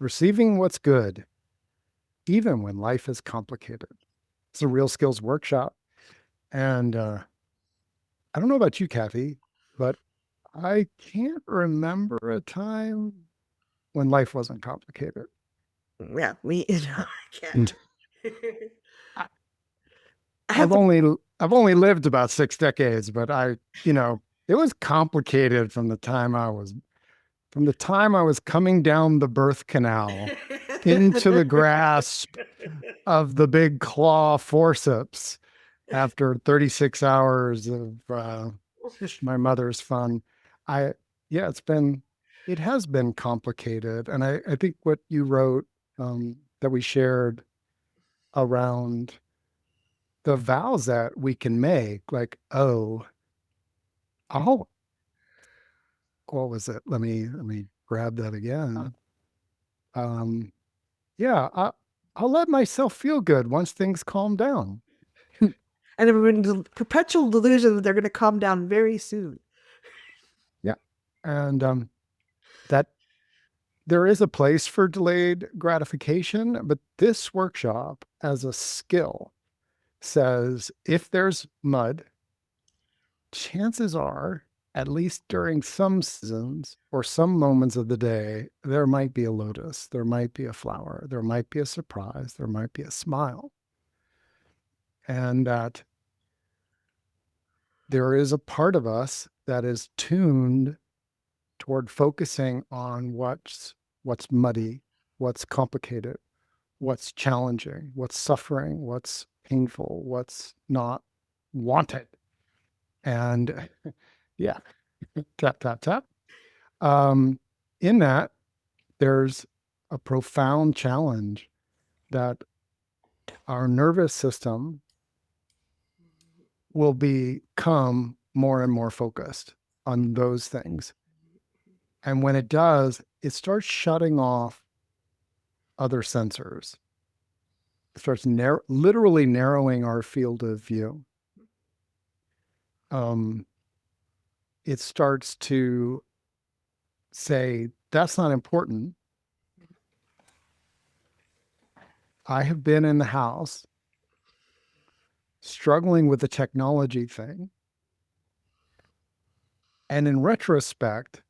Receiving what's good, even when life is complicated. It's a real skills workshop. And I don't know about you, Kathy, but I can't remember a time when life wasn't complicated. Yeah, I And can't. I, I I've have a only I've only lived about 6 decades, but it was complicated from the time I was coming down the birth canal into the grasp of the big claw forceps after 36 hours of my mother's fun. I, yeah, it has been complicated. And I think what you wrote that we shared around the vows that we can make, like, oh, I'll, what was it? Let me grab that again. Um, yeah, I'll let myself feel good once things calm down. and I'm in the perpetual delusion that they're going to calm down very soon. Yeah. And that there is a place for delayed gratification, but this workshop as a skill says if there's mud, chances are, at least during some seasons or some moments of the day, there might be a lotus, there might be a flower, there might be a surprise, there might be a smile. And that there is a part of us that is tuned toward focusing on what's muddy, what's complicated, what's challenging, what's suffering, what's painful, what's not wanted. And yeah, tap, tap, tap. Um, in that, there's a profound challenge that our nervous system will become more and more focused on those things. And when it does, it starts shutting off other sensors. It starts literally narrowing our field of view. Um, it starts to say, that's not important. I have been in the house struggling with the technology thing. And in retrospect,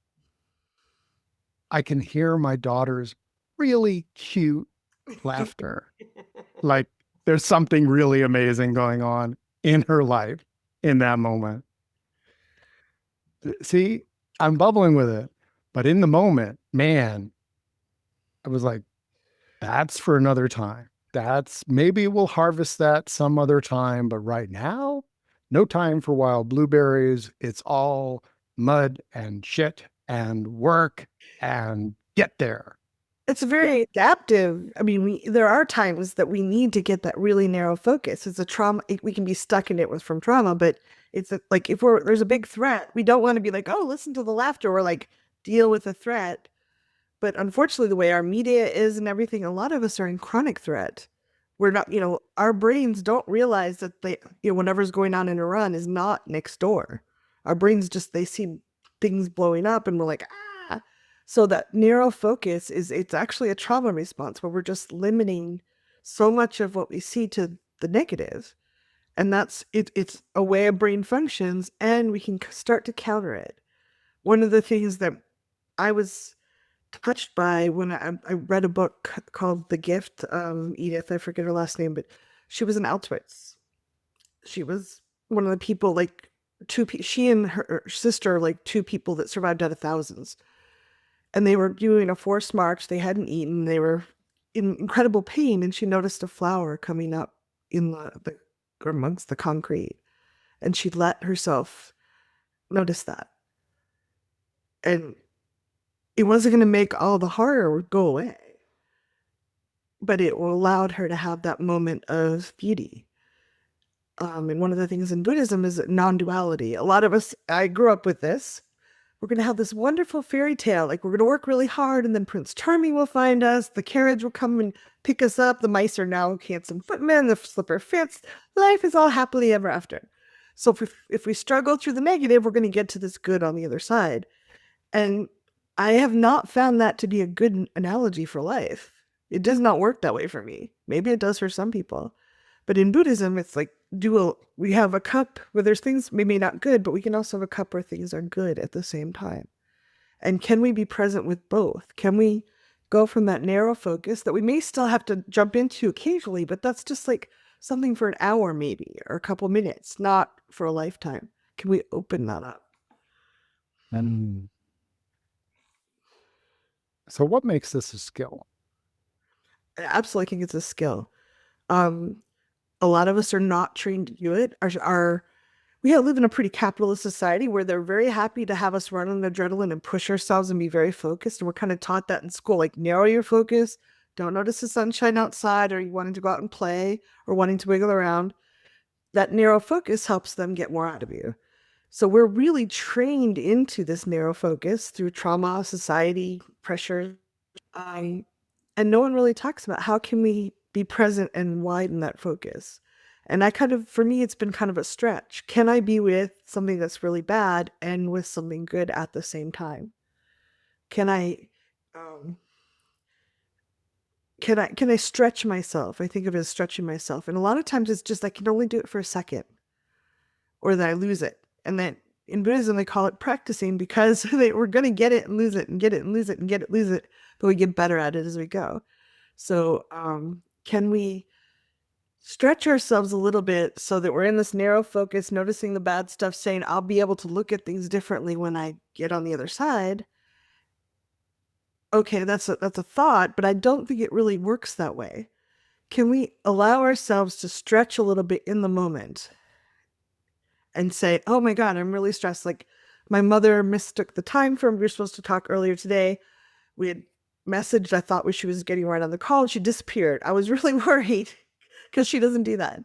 I can hear my daughter's really cute laughter. Like there's something really amazing going on in her life in that moment. See, I'm bubbling with it. But in the moment, man, I was like, that's for another time. That's maybe we'll harvest that some other time, but right now, no time for wild blueberries. It's all mud and shit and work and get there. It's very adaptive. I mean, there are times that we need to get that really narrow focus. It's a trauma. We can be stuck in it with from trauma, but like if there's a big threat, we don't want to be like, oh, listen to the laughter or like deal with the threat. But unfortunately, the way our media is and everything, a lot of us are in chronic threat. We're not, our brains don't realize that whatever's going on in Iran is not next door. Our brains they see things blowing up and we're like, ah. So that narrow focus it's actually a trauma response where we're just limiting so much of what we see to the negative. And it's a way a brain functions and we can start to counter it. One of the things that I was touched by when I read a book called The Gift. Edith, I forget her last name, but she was an Auschwitz. She was one of the people, like she and her sister, like two people that survived out of thousands. And they were doing a forced march. They hadn't eaten. They were in incredible pain. And she noticed a flower coming up in the or amongst the concrete. And she let herself notice that. And it wasn't going to make all the horror go away, but it allowed her to have that moment of beauty. And one of the things in Buddhism is non-duality. A lot of us, I grew up with this. We're going to have this wonderful fairy tale. Like we're going to work really hard and then Prince Charming will find us. The carriage will come and pick us up. The mice are now handsome footmen. The slipper fits. Life is all happily ever after. So if we struggle through the negative, we're going to get to this good on the other side. And I have not found that to be a good analogy for life. It does not work that way for me. Maybe it does for some people. But in Buddhism, it's like we have a cup where there's things maybe not good, but we can also have a cup where things are good at the same time. And can we be present with both? Can we go from that narrow focus that we may still have to jump into occasionally, but that's just like something for an hour maybe, or a couple minutes, not for a lifetime. Can we open that up? And so what makes this a skill? I absolutely think it's a skill. Um, a lot of us are not trained to do it. We live in a pretty capitalist society where they're very happy to have us run on adrenaline and push ourselves and be very focused. And we're kind of taught that in school, like narrow your focus, don't notice the sunshine outside, or you wanting to go out and play or wanting to wiggle around. That narrow focus helps them get more out of you. So we're really trained into this narrow focus through trauma, society, pressure. And no one really talks about how can we be present and widen that focus. And for me, it's been kind of a stretch. Can I be with something that's really bad and with something good at the same time? Can I, um, can I stretch myself? I think of it as stretching myself. And a lot of times it's just, I can only do it for a second or then I lose it. And then in Buddhism, they call it practicing because we're going to get it and lose it and get it and lose it and get it, lose it, but we get better at it as we go. So, can we stretch ourselves a little bit so that we're in this narrow focus, noticing the bad stuff, saying, I'll be able to look at things differently when I get on the other side? Okay, that's a thought, but I don't think it really works that way. Can we allow ourselves to stretch a little bit in the moment and say, oh my God, I'm really stressed. Like my mother mistook the time we were supposed to talk earlier today. We had messaged, I thought she was getting right on the call, and she disappeared. I was really worried because she doesn't do that.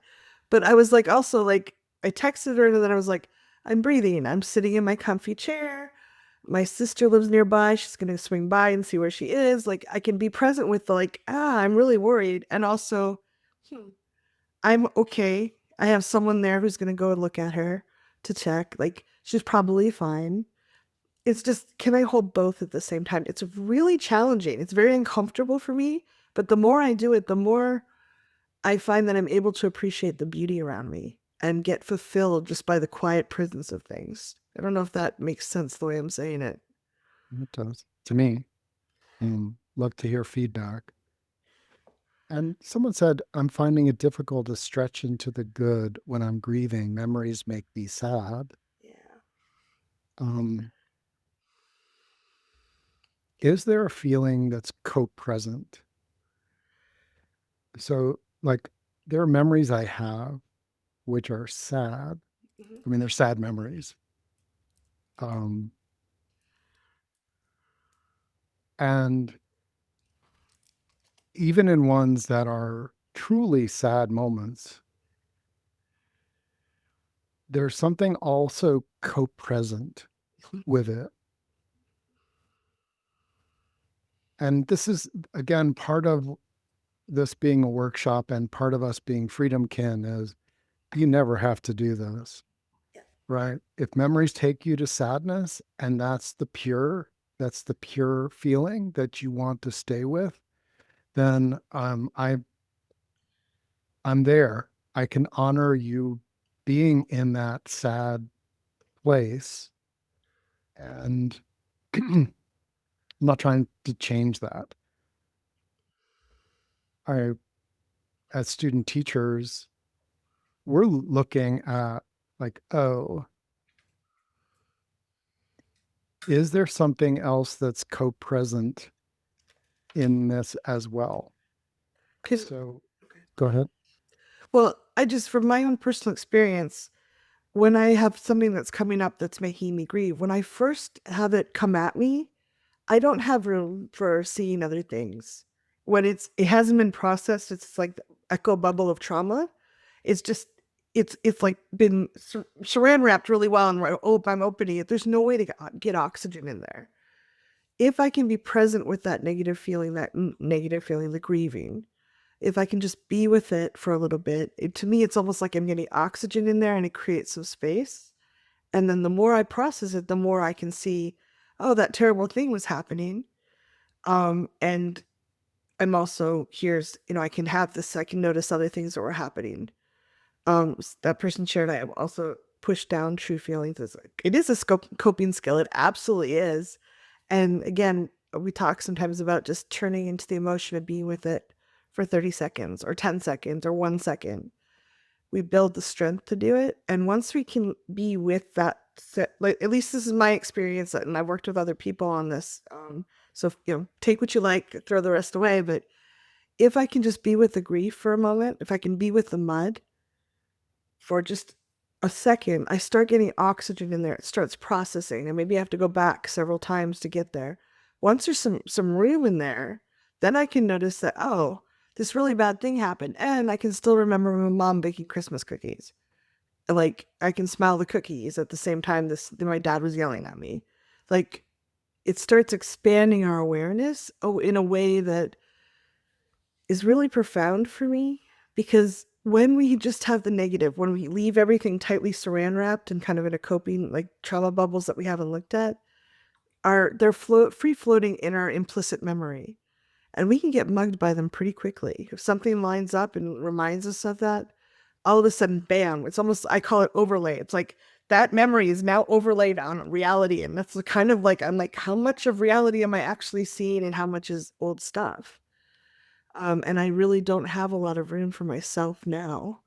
But I was like, also like, I texted her and then I was like, I'm breathing. I'm sitting in my comfy chair. My sister lives nearby. She's going to swing by and see where she is. Like I can be present with the like, I'm really worried. And also, I'm okay. I have someone there who's going to go and look at her to check. Like she's probably fine. It's just, can I hold both at the same time? It's really challenging. It's very uncomfortable for me. But the more I do it, the more I find that I'm able to appreciate the beauty around me and get fulfilled just by the quiet presence of things. I don't know if that makes sense the way I'm saying it. It does to me. Love to hear feedback. And someone said, I'm finding it difficult to stretch into the good when I'm grieving. Memories make me sad. Yeah. Is there a feeling that's co-present? So, like, there are memories I have which are sad. Mm-hmm. I mean, they're sad memories. And even in ones that are truly sad moments, there's something also co-present with it. And this is, again, part of this being a workshop and part of us being Freedom Kin is you never have to do this, right? If memories take you to sadness and that's the pure feeling that you want to stay with, then I'm there. I can honor you being in that sad place, and I'm not trying to change that. As student teachers, we're looking at like, oh, is there something else that's co-present in this as well? So go ahead. Well, from my own personal experience, when I have something that's coming up that's making me grieve, when I first have it come at me, I don't have room for seeing other things. When it hasn't been processed, it's like the echo bubble of trauma. It's just, it's like been saran wrapped really well, and I'm opening it. There's no way to get oxygen in there. If I can be present with that negative feeling, the grieving, if I can just be with it for a little bit, to me, it's almost like I'm getting oxygen in there and it creates some space. And then the more I process it, the more I can see, oh, that terrible thing was happening. And I'm also here's, I can have this, I can notice other things that were happening. That person shared, I also pushed down true feelings. It is a coping skill. It absolutely is. And again, we talk sometimes about just turning into the emotion and being with it for 30 seconds or 10 seconds or 1 second. We build the strength to do it. And once we can be with that, like, at least this is my experience, and I've worked with other people on this. So, take what you like, throw the rest away. But if I can just be with the grief for a moment, if I can be with the mud for just a second, I start getting oxygen in there. It starts processing, and maybe I have to go back several times to get there. Once there's some room in there, then I can notice that, oh, this really bad thing happened, and I can still remember my mom baking Christmas cookies. Like, I can smell the cookies at the same time my dad was yelling at me. Like, it starts expanding our awareness in a way that is really profound for me, because when we just have the negative, when we leave everything tightly saran wrapped and kind of in a coping, like trauma bubbles that we haven't looked at, they're free floating in our implicit memory, and we can get mugged by them pretty quickly. If something lines up and reminds us of that, all of a sudden, bam, it's almost, I call it overlay. It's like that memory is now overlaid on reality. And that's kind of like, I'm like, how much of reality am I actually seeing and how much is old stuff? And I really don't have a lot of room for myself now.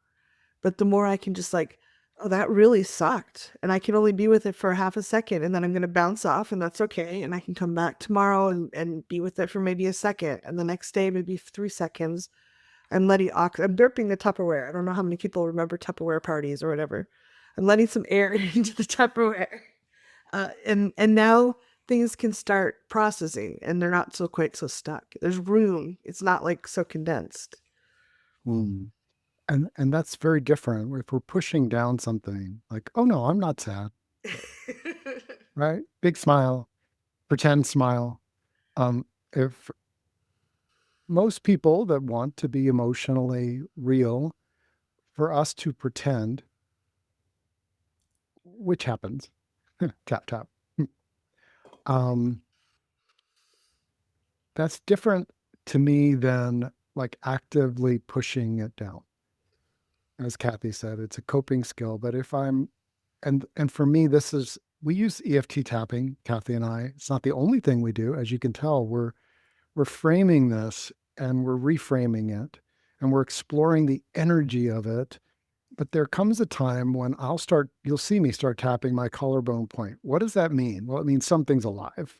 But the more I can just like, oh, that really sucked. And I can only be with it for half a second, and then I'm going to bounce off, and that's okay. And I can come back tomorrow and be with it for maybe a second. And the next day, maybe 3 seconds. I'm burping the Tupperware. I don't know how many people remember Tupperware parties or whatever. I'm letting some air into the Tupperware. And now things can start processing, and they're not quite so stuck. There's room. It's not like so condensed. Mm. And that's very different. If we're pushing down something like, oh no, I'm not sad, right? Big smile, pretend smile. If most people that want to be emotionally real, for us to pretend, which happens, tap tap. Um, that's different to me than like actively pushing it down. As Kathy said, it's a coping skill. But if I'm, and for me, this is, we use EFT tapping, Kathy and I. It's not the only thing we do. As you can tell, we're framing this and we're reframing it and we're exploring the energy of it. But there comes a time when you'll see me start tapping my collarbone point. What does that mean? Well, it means something's alive.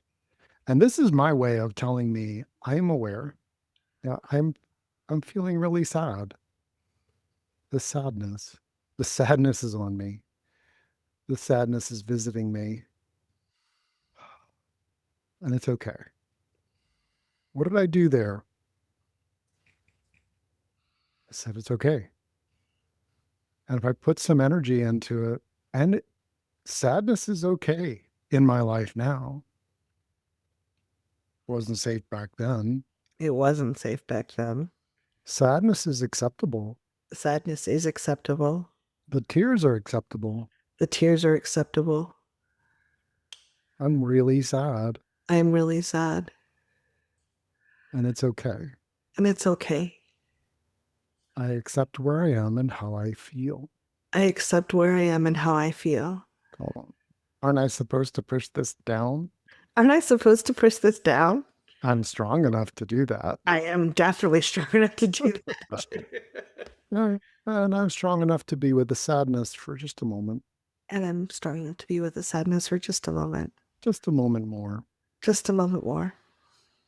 And this is my way of telling me I'm aware. Yeah, I'm feeling really sad. The sadness. The sadness is on me. The sadness is visiting me. And it's okay. What did I do there? I said it's okay. And if I put some energy into it, and sadness is okay in my life now. It wasn't safe back then. It wasn't safe back then. Sadness is acceptable. Sadness is acceptable. The tears are acceptable. The tears are acceptable. I'm really sad. I'm really sad. And it's okay. And it's okay. I accept where I am and how I feel. I accept where I am and how I feel. Hold on. Aren't I supposed to push this down? Aren't I supposed to push this down? I'm strong enough to do that. I am definitely strong enough to do that. Yeah, and I'm strong enough to be with the sadness for just a moment. And I'm strong enough to be with the sadness for just a moment. Just a moment more. Just a moment more.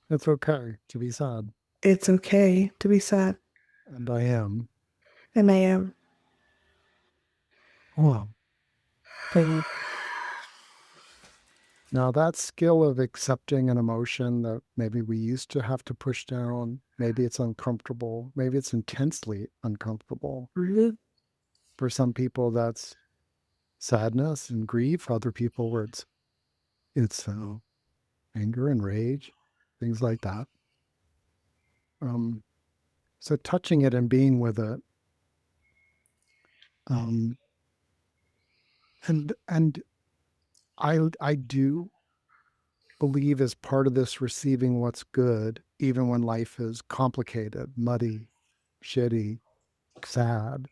It's okay to be sad. It's okay to be sad. And I am. And I am. Wow. Now, that skill of accepting an emotion that maybe we used to have to push down, maybe it's uncomfortable, maybe it's intensely uncomfortable. Mhm. For some people, that's sadness and grief. Other people, where it's anger and rage, things like that. So touching it and being with it, and I do believe is part of this receiving what's good, even when life is complicated, muddy, shitty, sad,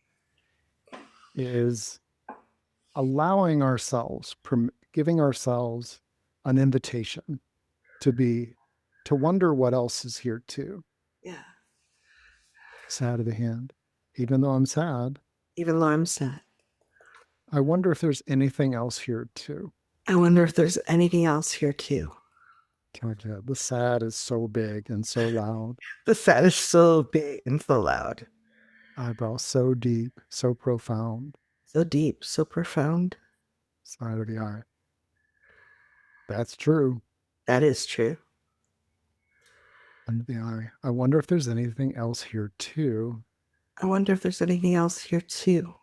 is allowing ourselves, giving ourselves an invitation to wonder what else is here too. Yeah. Sad of the hand. Even though I'm sad, Even though I'm sad. I wonder if there's anything else here too. I wonder if there's anything else here too. The sad is so big and so loud. The sad is so big and so loud. Eyebrows so deep, so profound. So deep, so profound. Side of the eye. That's true. That is true. Under the eye. I wonder if there's anything else here too. I wonder if there's anything else here too.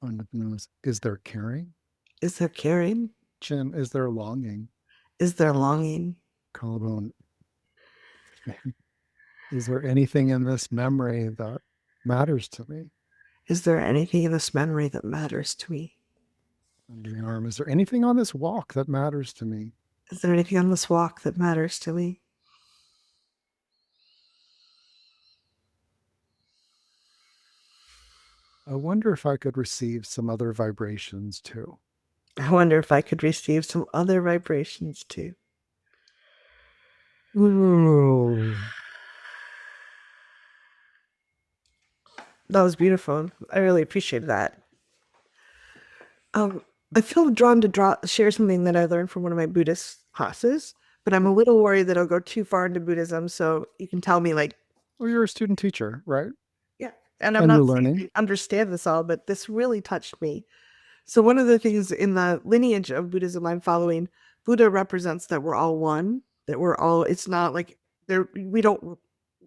Under the nose. Is there caring? Is there caring? Chin. Is there longing? Is there longing? Collarbone. Is there anything in this memory that matters to me? Is there anything in this memory that matters to me? Under the arm. Is there anything on this walk that matters to me? Is there anything on this walk that matters to me? I wonder if I could receive some other vibrations too. I wonder if I could receive some other vibrations too. Ooh. That was beautiful. I really appreciate that. I feel drawn to share something that I learned from one of my Buddhist classes, but I'm a little worried that I'll go too far into Buddhism. So you can tell me, like, well, you're a student teacher, right? yeah. And I'm And not you're saying learning. I understand this all, but this really touched me. So one of the things in the lineage of Buddhism I'm following, Buddha represents that we're all one, that we're all, it's not like we don't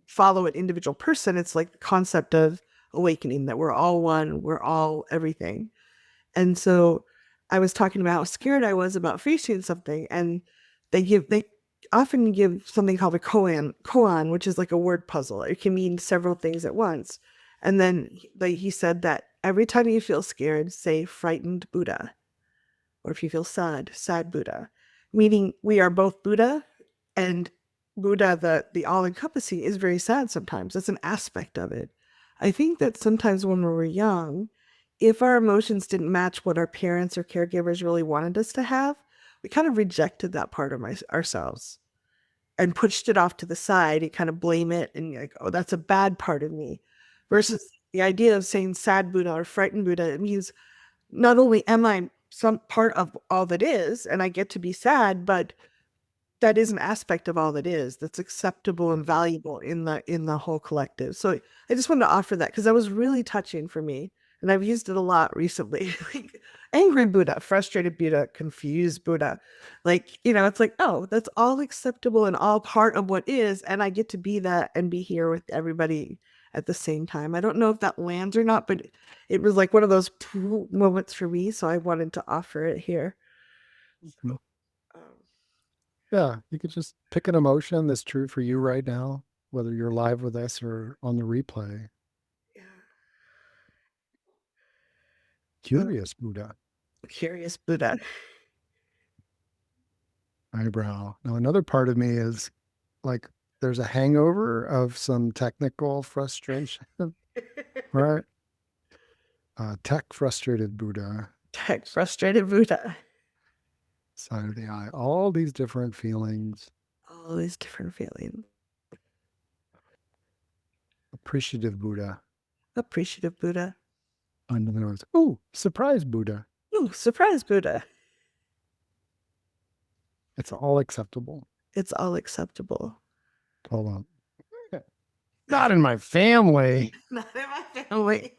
follow an individual person. It's like the concept of awakening, that we're all one, we're all everything. And so I was talking about how scared I was about facing something, and they often give something called a koan, which is like a word puzzle. It can mean several things at once. And then he said that every time you feel scared, say frightened Buddha. Or if you feel sad, sad Buddha. Meaning we are both Buddha, and Buddha, the all-encompassing, is very sad sometimes. That's an aspect of it. I think that sometimes when we were young, if our emotions didn't match what our parents or caregivers really wanted us to have, we kind of rejected that part of ourselves and pushed it off to the side and kind of blame it and like, oh, that's a bad part of me. Versus the idea of saying sad Buddha or frightened Buddha, it means not only am I some part of all that is, and I get to be sad, but that is an aspect of all that is that's acceptable and valuable in the whole collective. So I just wanted to offer that because that was really touching for me. And I've used it a lot recently. Like angry Buddha, frustrated Buddha, confused Buddha. Like, it's like, oh, that's all acceptable and all part of what is. And I get to be that and be here with everybody at the same time. I don't know if that lands or not, but it was like one of those moments for me. So I wanted to offer it here. So, yeah, you could just pick an emotion that's true for you right now, whether you're live with us or on the replay. yeah. Curious Buddha. Curious Buddha. Eyebrow. Now, another part of me is like, there's a hangover of some technical frustration, right? Tech frustrated Buddha. Tech frustrated Buddha. Side of the eye. All these different feelings. All these different feelings. Appreciative Buddha. Appreciative Buddha. Under the nose. Ooh, surprise Buddha. Ooh, surprise Buddha. It's all acceptable. It's all acceptable. Hold on. Not in my family. Not in my family.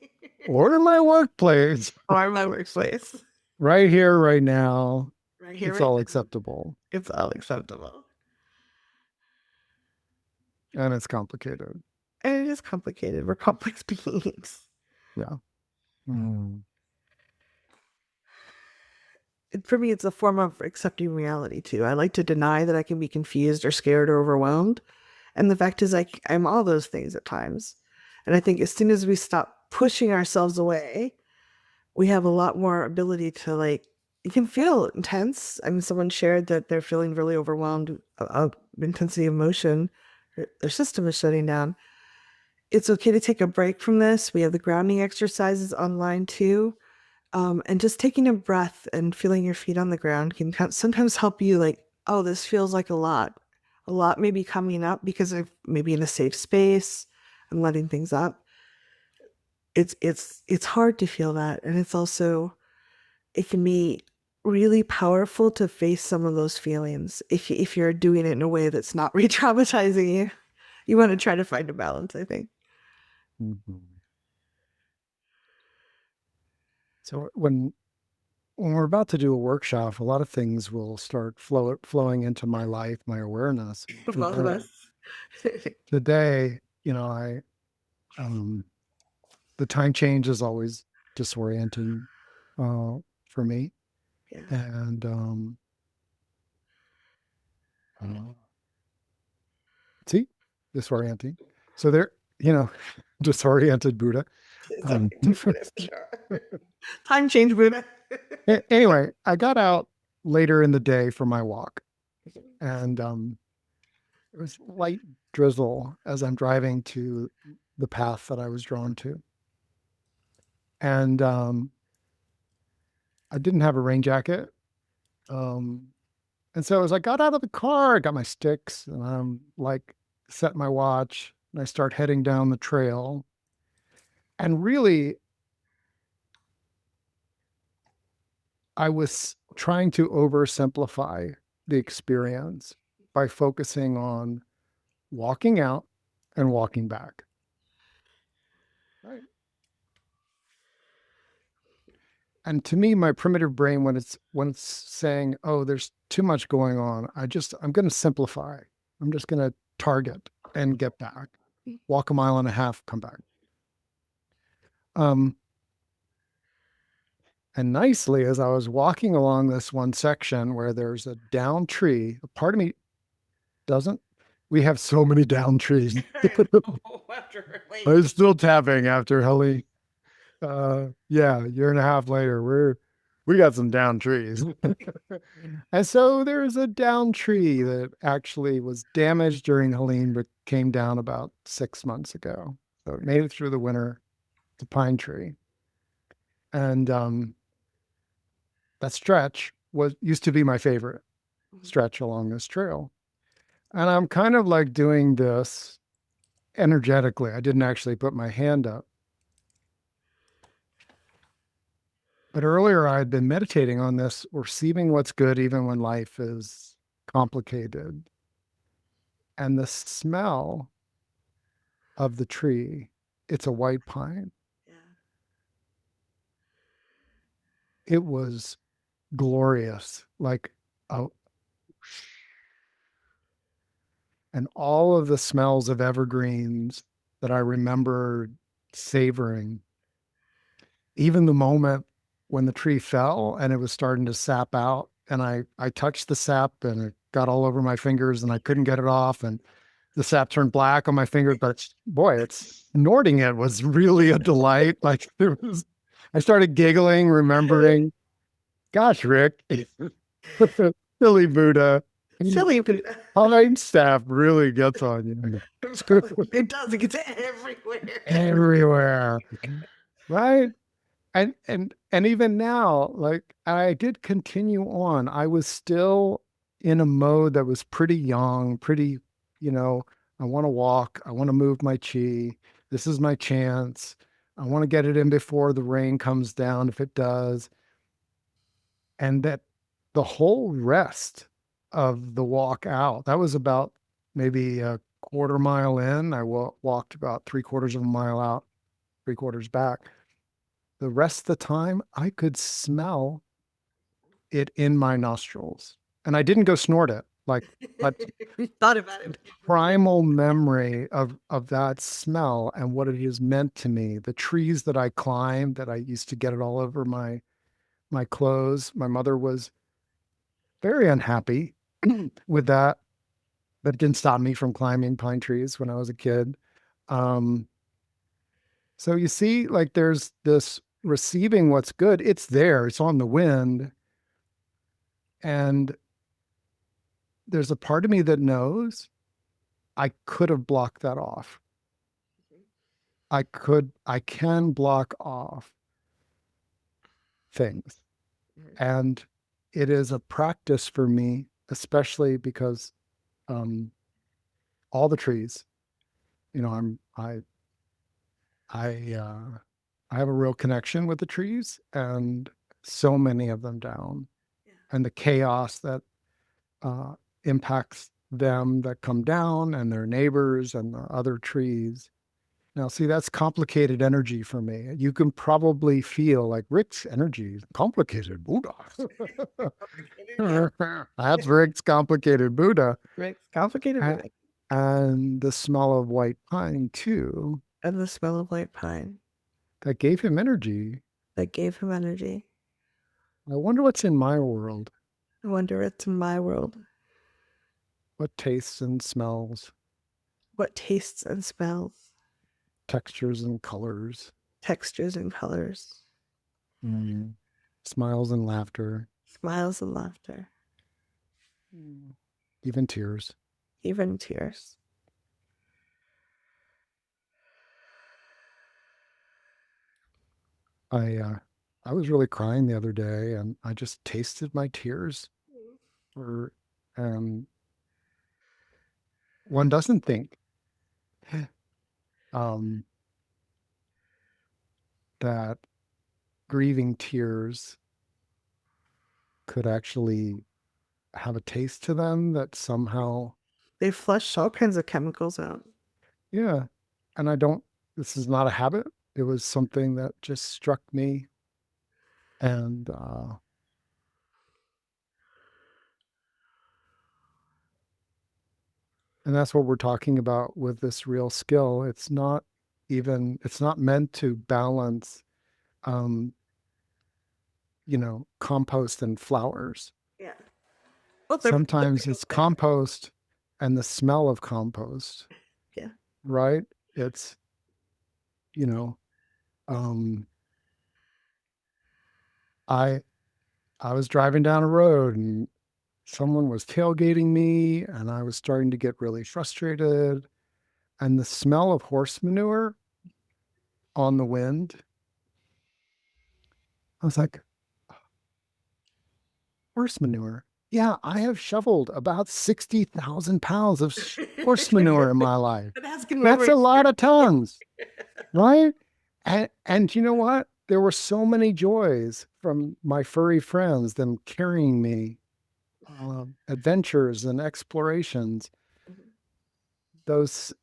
Or in my workplace. Or my workplace. Right here, right now. Right here. It's right all now. acceptable. It's all acceptable. And it's complicated. And it is complicated. We're complex beings. Yeah. Mm. For me, it's a form of accepting reality too. I like to deny that I can be confused or scared or overwhelmed. And the fact is, I'm all those things at times. And I think as soon as we stop pushing ourselves away, we have a lot more ability to it can feel intense. I mean, someone shared that they're feeling really overwhelmed of intensity of emotion. Their system is shutting down. It's okay to take a break from this. We have the grounding exercises online too. And just taking a breath and feeling your feet on the ground can sometimes help you like, oh, this feels like a lot. A lot may be coming up because of maybe in a safe space and letting things up. It's hard to feel that. And it's also it can be really powerful to face some of those feelings if you're doing it in a way that's not re-traumatizing you. You want to try to find a balance, I think. Mhm. So when we're about to do a workshop, a lot of things will start flowing into my life, my awareness. For both of us. Today, I the time change is always disorienting for me, Yeah. and uh, see, disorienting. So there, disoriented Buddha. Um, Time change, Buddha. anyway, I got out later in the day for my walk, and it was light drizzle as I'm driving to the path that I was drawn to. And I didn't have a rain jacket. Um, and so as I got out of the car, I got my sticks and I'm like, set my watch and I start heading down the trail. And really, I was trying to oversimplify the experience by focusing on walking out and walking back. Right. And to me, my primitive brain, when it's saying, "Oh, there's too much going on," I'm going to simplify. I'm just going to target and get back, walk a mile and a half, come back. Um, and nicely, as I was walking along this one section where there's a down tree, a part of me doesn't. We have so many down trees. I'm still tapping after Helly. Yeah, year and a half later, we got some down trees. And so there's a down tree that actually was damaged during Helene, but came down about 6 months ago. So it made it through the winter. It's a pine tree. And that stretch used to be my favorite stretch along this trail. And I'm kind of like doing this energetically. I didn't actually put my hand up. But earlier I had been meditating on this, receiving what's good even when life is complicated. And the smell of the tree, it's a white pine. Yeah. It was glorious. And all of the smells of evergreens that I remember savoring, even the moment when the tree fell and it was starting to sap out, and I touched the sap and it got all over my fingers and I couldn't get it off, and the sap turned black on my fingers, but boy, it's snorting it was really a delight. Like I started giggling, remembering, gosh, Rick, silly Buddha. Silly Buddha. Pine staff really gets on you. It does. It gets everywhere. Everywhere. Right? And even now, like I did continue on. I was still in a mode that was pretty young, pretty, you know, I want to walk, I want to move my chi. This is my chance. I want to get it in before the rain comes down if it does. And that the whole rest of the walk out, that was about maybe a quarter mile in. I walked about 3/4 of a mile out, 3/4 back. The rest of the time, I could smell it in my nostrils. And I didn't go snort it. But Thought about it. primal memory of that smell and what it has meant to me. The trees that I climbed, that I used to get it all over my clothes. My mother was very unhappy with that, but it didn't stop me from climbing pine trees when I was a kid. Um, so you see, like there's this receiving what's good. It's there. It's on the wind. And there's a part of me that knows I could have blocked that off. I can block off things. And it is a practice for me, especially because all the trees, I have a real connection with the trees, and so many of them down, and the chaos that impacts them that come down and their neighbors and the other trees. Now, see, that's complicated energy for me. You can probably feel like Rick's energy is complicated Buddha. That's Rick's complicated Buddha. Rick's complicated. And the smell of white pine, too. And the smell of white pine. That gave him energy. I wonder what's in my world. I wonder what's in my world. What tastes and smells. Textures and colors. Smiles and laughter. Even tears. I was really crying the other day, and I just tasted my tears. One doesn't think that grieving tears could actually have a taste to them, that somehow they flush all kinds of chemicals out. Yeah. And this is not a habit. It was something that just struck me. And that's what we're talking about with this real skill. It's not meant to balance, compost and flowers. Yeah. Well, sometimes it's compost and the smell of compost. Yeah. Right? It's, I was driving down a road and someone was tailgating me, and I was starting to get really frustrated. And the smell of horse manure on the wind, I was like, horse manure? Yeah, I have shoveled about 60,000 pounds of horse manure in my life. That's a lot of tons, right? And you know what? There were so many joys from my furry friends, them carrying me, adventures and explorations. Those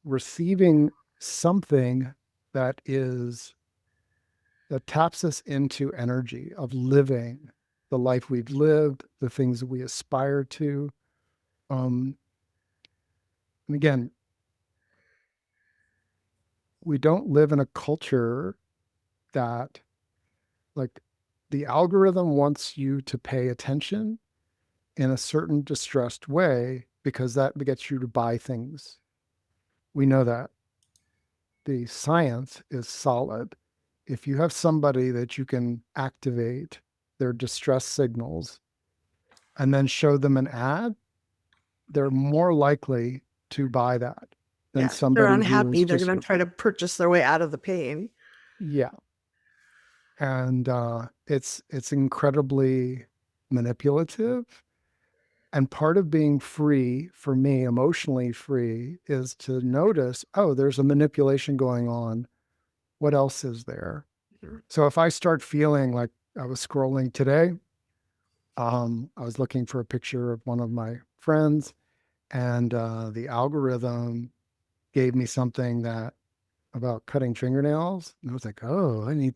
receiving something that taps us into energy of living the life we've lived, the things that we aspire to. And again, we don't live in a culture that, like, the algorithm wants you to pay attention in a certain distressed way because that gets you to buy things. We know that. The science is solid. If you have somebody that you can activate their distress signals and then show them an ad, they're more likely to buy that than somebody. They're unhappy. They're going to try to purchase their way out of the pain. Yeah. And it's incredibly manipulative. And part of being free, for me, emotionally free, is to notice, oh, there's a manipulation going on. What else is there? So if I start feeling like, I was scrolling today, I was looking for a picture of one of my friends, and the algorithm gave me something about cutting fingernails. And I was like, oh, I need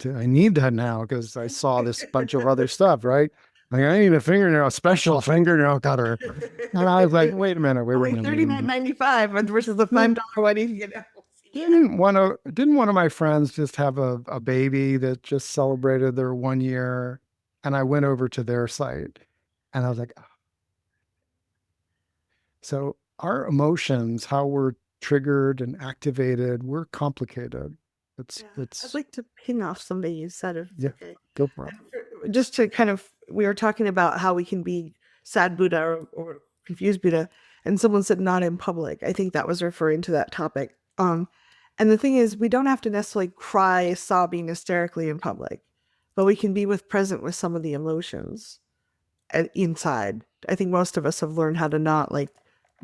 that now, because I saw this bunch of other stuff, right? Like, I need a special fingernail cutter. And I was like, wait a minute. $39.95 versus the $5 one. Didn't one of my friends just have a baby that just celebrated their 1 year? And I went over to their site, and I was like, oh. So our emotions, how we're triggered and activated, we're complicated. I'd like to ping off something you said. Yeah, go for it. Just to kind of we were talking about how we can be sad Buddha or confused Buddha, and someone said not in public. I think that was referring to that topic. And the thing is, we don't have to necessarily cry, sobbing hysterically in public, but we can be present with some of the emotions inside. I think most of us have learned how to not like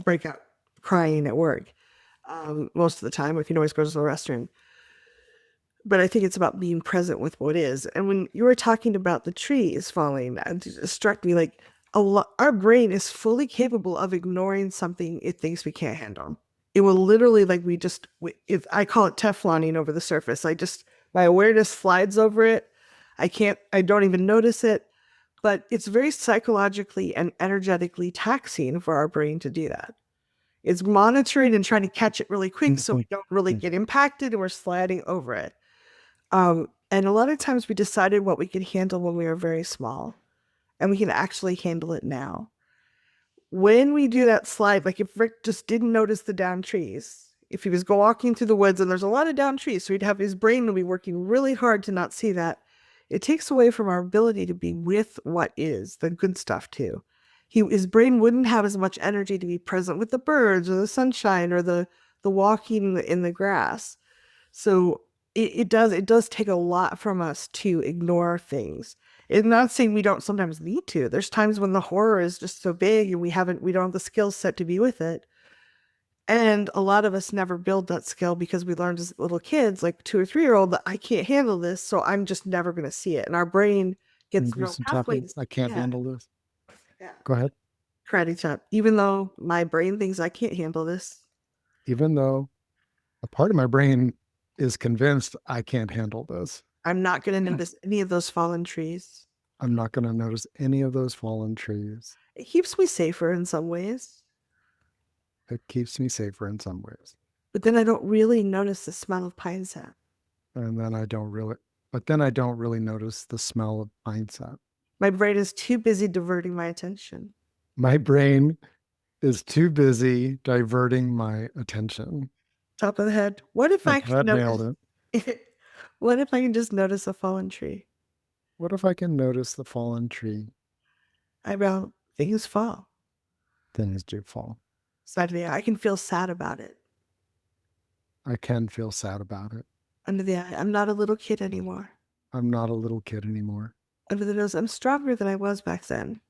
break out crying at work most of the time. We can always go to the restroom. But I think it's about being present with what is. And when you were talking about the trees falling, it struck me like our brain is fully capable of ignoring something it thinks we can't handle. It will literally, like, if I call it Tefloning over the surface. My awareness slides over it. I don't even notice it. But it's very psychologically and energetically taxing for our brain to do that. It's monitoring and trying to catch it really quick so we don't really get impacted and we're sliding over it. And a lot of times we decided what we could handle when we were very small, and we can actually handle it now. When we do that slide, like if Rick just didn't notice the down trees, if he was walking through the woods and there's a lot of down trees, so he'd have his brain would be working really hard to not see that. It takes away from our ability to be with what is, the good stuff too. His brain wouldn't have as much energy to be present with the birds or the sunshine or the walking in the grass. So it does take a lot from us to ignore things. It's not saying we don't sometimes need to. There's times when the horror is just so big and we don't have the skill set to be with it. And a lot of us never build that skill because we learned as little kids, like 2 or 3-year-old, that I can't handle this, so I'm just never going to see it. And our brain gets neural pathways. I can't handle this. Yeah. Go ahead. Karate chop. Even though my brain thinks I can't handle this. Even though a part of my brain is convinced I can't handle this. I'm not going to notice any of those fallen trees. I'm not going to notice any of those fallen trees. It keeps me safer in some ways. It keeps me safer in some ways. But then I don't really notice the smell of pine sap. And then I don't really notice the smell of pine sap. My brain is too busy diverting my attention. My brain is too busy diverting my attention. Top of the head. What if I can nailed it? What if I can just notice a fallen tree? What if I can notice the fallen tree? Eyebrow, things fall. Things do fall. Side of the eye, I can feel sad about it. I can feel sad about it. Under the eye, I'm not a little kid anymore. I'm not a little kid anymore. Under the nose, I'm stronger than I was back then.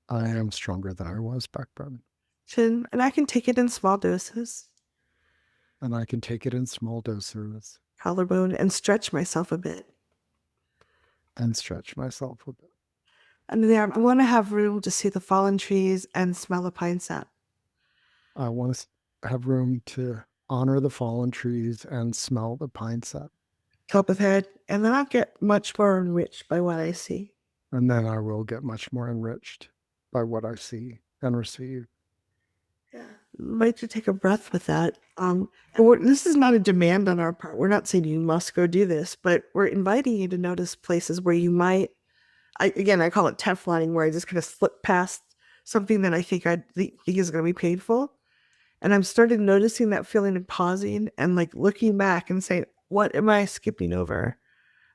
I am stronger than I was back then. Chin, and I can take it in small doses. And I can take it in small doses. Collarbone, and stretch myself a bit. And stretch myself a bit. Under the arm, I want to have room to see the fallen trees and smell the pine sap. I want to have room to honor the fallen trees and smell the pine sap. Top of head, and then I'll get much more enriched by what I see. And then I will get much more enriched by what I see and receive. Yeah, might to take a breath with that. And this is not a demand on our part. We're not saying you must go do this, but we're inviting you to notice places where you might. I call it Tefloning, where I just kind of slip past something that I think is going to be painful. And I'm started noticing that feeling and pausing and like looking back and saying, what am I skipping over?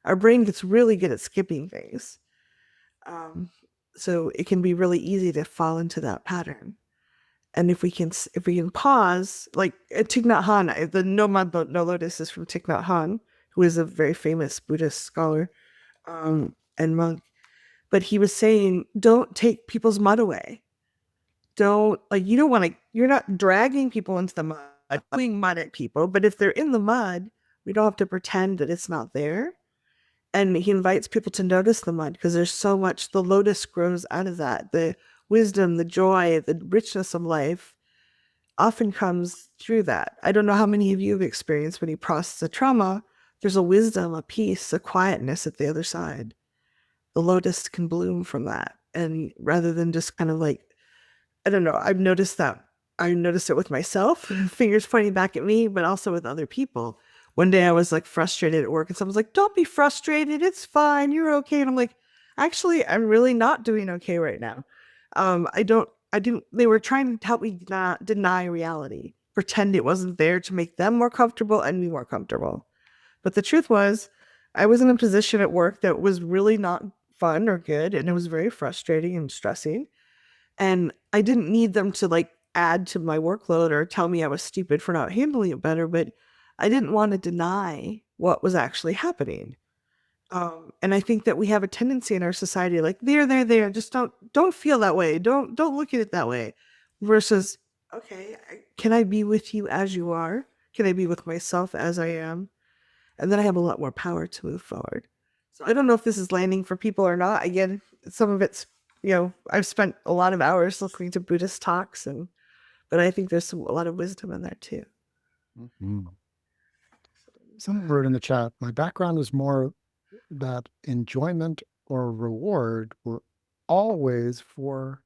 Our brain gets really good at skipping things. So it can be really easy to fall into that pattern. And if we can pause, like Thich Nhat Hanh, the No Mud, No Lotus is from Thich Nhat Hanh, who is a very famous Buddhist scholar and monk. But he was saying, don't take people's mud away. You're not dragging people into the mud, throwing mud at people, but if they're in the mud, we don't have to pretend that it's not there. And he invites people to notice the mud because there's so much, the lotus grows out of that. The wisdom, the joy, the richness of life often comes through that. I don't know how many of you have experienced when you process a trauma, there's a wisdom, a peace, a quietness at the other side. The lotus can bloom from that. And rather than just kind of like, I don't know, I've noticed that. I noticed it with myself, fingers pointing back at me, but also with other people. One day I was like frustrated at work and someone's like, don't be frustrated. It's fine. You're okay. And I'm like, actually, I'm really not doing okay right now. They were trying to help me not deny reality, pretend it wasn't there to make them more comfortable and me more comfortable. But the truth was, I was in a position at work that was really not fun or good, and it was very frustrating and stressing. And I didn't need them to like add to my workload or tell me I was stupid for not handling it better, but I didn't want to deny what was actually happening. And I think that we have a tendency in our society, like there, just don't feel that way. Don't look at it that way. Versus, okay, can I be with you as you are? Can I be with myself as I am? And then I have a lot more power to move forward. So I don't know if this is landing for people or not. Again, some of it's, I've spent a lot of hours listening to Buddhist talks, but I think there's a lot of wisdom in there too. Mhm. Someone wrote in the chat, my background is more that enjoyment or reward were always for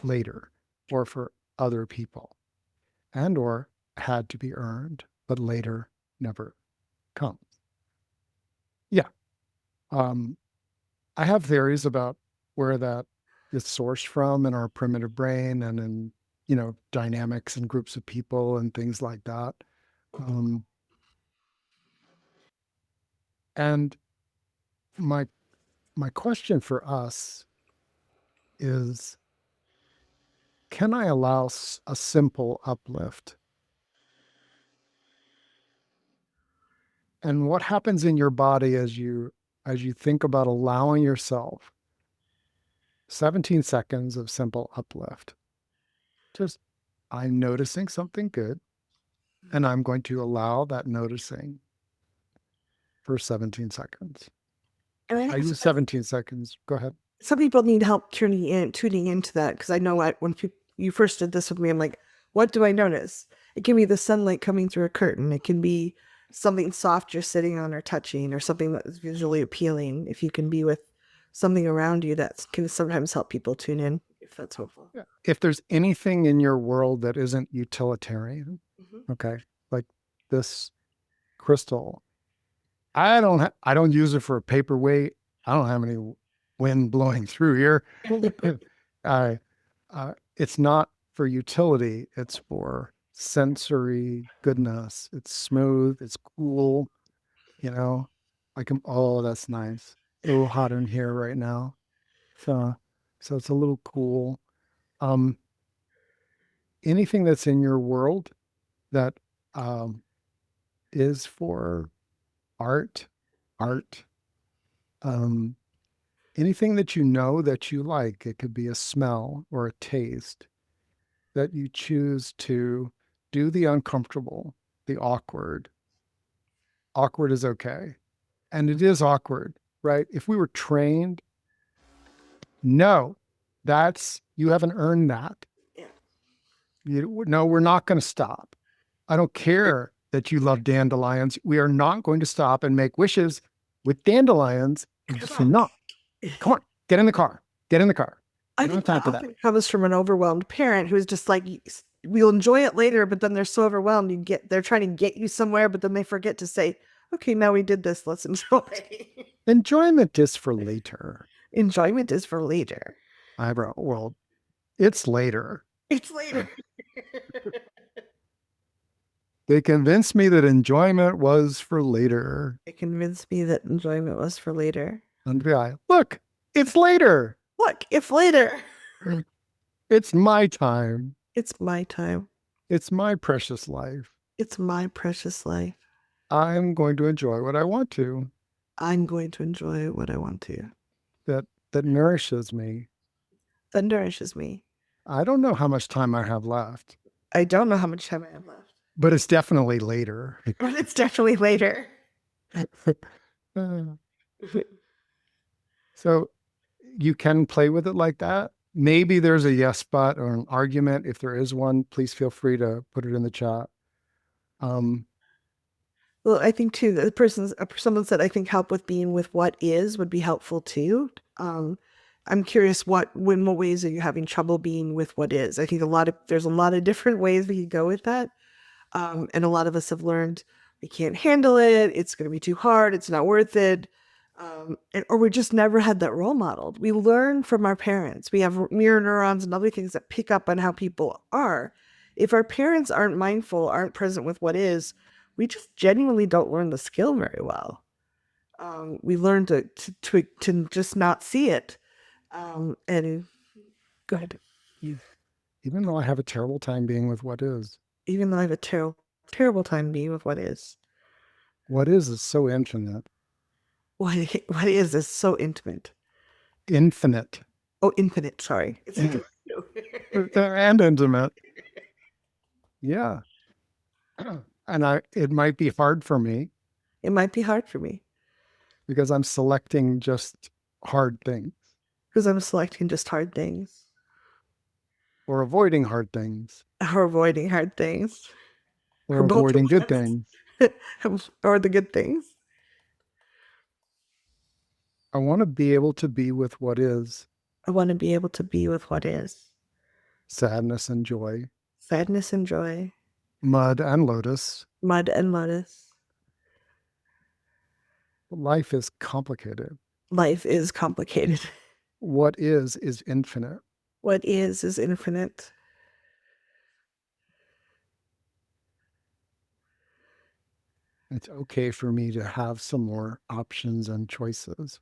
later or for other people and or had to be earned, but later never comes. Yeah. I have theories about where that is sourced from in our primitive brain and in, dynamics and groups of people and things like that. And my question for us is, can I allow a simple uplift? And what happens in your body as you think about allowing yourself 17 seconds of simple uplift? Just, I'm noticing something good, and I'm going to allow that noticing for 17 seconds. And I I use 17 seconds. Go ahead. some people need help tuning into that, because I know when you first did this with me, I'm like, what do I notice? It can be the sunlight coming through a curtain. It can be something soft you're sitting on or touching, or something that is visually appealing. If you can be with something around you, that can sometimes help people tune in, if that's helpful. Yeah. If there's anything in your world that isn't utilitarian, okay, like this crystal, I don't use it for a paperweight. I don't have any wind blowing through here. It's not for utility. It's for sensory goodness. It's smooth. It's cool. Oh, that's nice. A little hot in here right now. So it's a little cool. Anything that's in your world that um, is for art, um, anything that that you like. It could be a smell or a taste that you choose to do the uncomfortable, the awkward. Awkward is okay. And it is awkward, right? If we were trained, no, you haven't earned that. No, we're not going to stop. I don't care that you love dandelions. We are not going to stop and make wishes with dandelions. Not. Come on, get in the car. Get in the car. I think that often comes from an overwhelmed parent who's just like, we'll enjoy it later, but then they're so overwhelmed. They're trying to get you somewhere, but then they forget to say, okay, now we did this. Let's enjoy. Enjoyment is for later. Enjoyment is for later. Well, it's later. It's later. They convinced me that enjoyment was for later. They convinced me that enjoyment was for later. And look, it's later. Look, it's later. It's my time. It's my time. It's my precious life. It's my precious life. I'm going to enjoy what I want to. I'm going to enjoy what I want to. That nourishes me. That nourishes me. I don't know how much time I have left. I don't know how much time I have left. But it's definitely later. But it's definitely later. So you can play with it like that. Maybe there's a yes but or an argument. If there is one, please feel free to put it in the chat. Well, I think too, someone said, I think help with being with what is would be helpful too. I'm curious, what ways are you having trouble being with what is? I think there's a lot of different ways we could go with that. And a lot of us have learned we can't handle it. It's going to be too hard. It's not worth it. Or we just never had that role modeled. We learn from our parents. We have mirror neurons and other things that pick up on how people are. If our parents aren't mindful, aren't present with what is, we just genuinely don't learn the skill very well. We learn to just not see it. And go ahead. Even though I have a terrible time being with what is. Even though I have a terrible time being with what is. What is so infinite. What is so intimate. Infinite. Oh, infinite. Sorry. And intimate. Yeah. And it might be hard for me It might be hard for me because I'm selecting just hard things because I'm selecting just hard things or avoiding hard things or avoiding hard things or or both avoiding of good them. things. Or the good things. I want to be able to be with what is. I want to be able to be with what is. Sadness and joy. Sadness and joy. Mud and lotus. Mud and lotus. Life is complicated. Life is complicated. What is infinite. What is infinite. It's okay for me to have some more options and choices.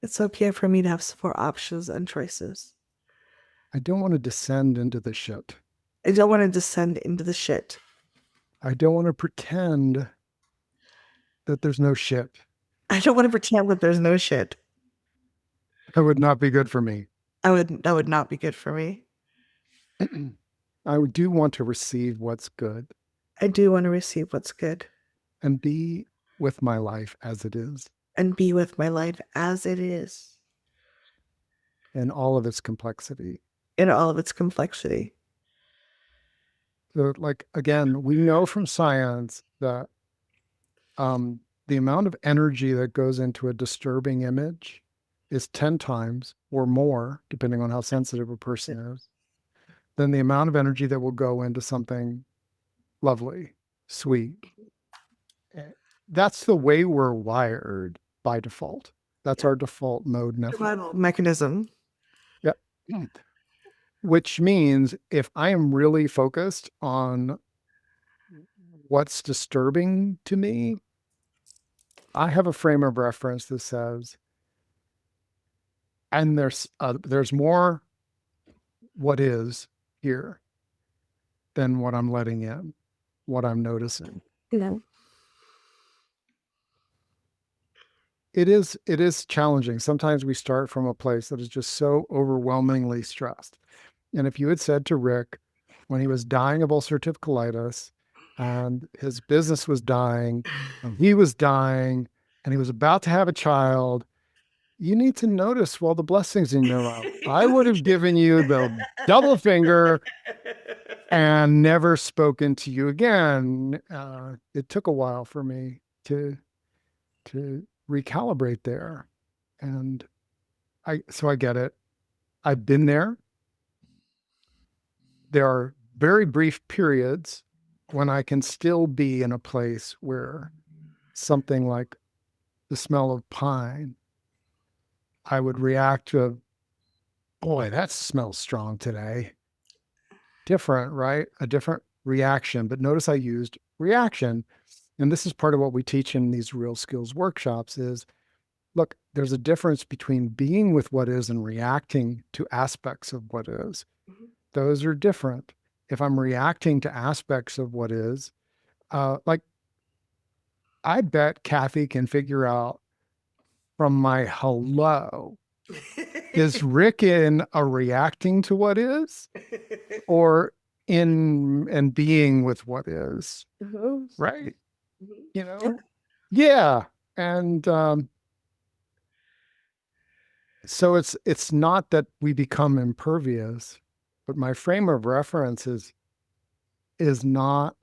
It's okay for me to have some more options and choices. I don't want to descend into the shit. I don't want to descend into the shit. I don't want to pretend that there's no shit. I don't want to pretend that there's no shit. That would not be good for me. That would not be good for me. I do want to receive what's good. I do want to receive what's good. And be with my life as it is. And be with my life as it is. In all of its complexity. In all of its complexity. So, like, again, we know from science that the amount of energy that goes into a disturbing image is 10 times or more, depending on how sensitive a person is, than the amount of energy that will go into something lovely, sweet. That's the way we're wired by default. That's our default mode mechanism. Yeah. Which means if I am really focused on what's disturbing to me, I have a frame of reference that says, and there's more what is here than what I'm letting in, what I'm noticing. No. It is challenging. Sometimes we start from a place that is just so overwhelmingly stressed. And if you had said to Rick, when he was dying of ulcerative colitis and his business was dying and he was dying and he was about to have a child, you need to notice all the blessings in your life. I would have given you the double finger and never spoken to you again. It took a while for me to recalibrate there. And so I get it. I've been there. There are very brief periods when I can still be in a place where something like the smell of pine, I would react to, boy, that smells strong today. Different, right? A different reaction. But notice I used reaction. And this is part of what we teach in these real skills workshops is, look, there's a difference between being with what is and reacting to aspects of what is. Mm-hmm. Those are different. If I'm reacting to aspects of what is, like, I bet Kathy can figure out from my hello, is Rick in a reacting to what is or in and being with what is? Mm-hmm. Right. Mm-hmm. You know? Yeah. And so it's not that we become impervious, but my frame of reference is not,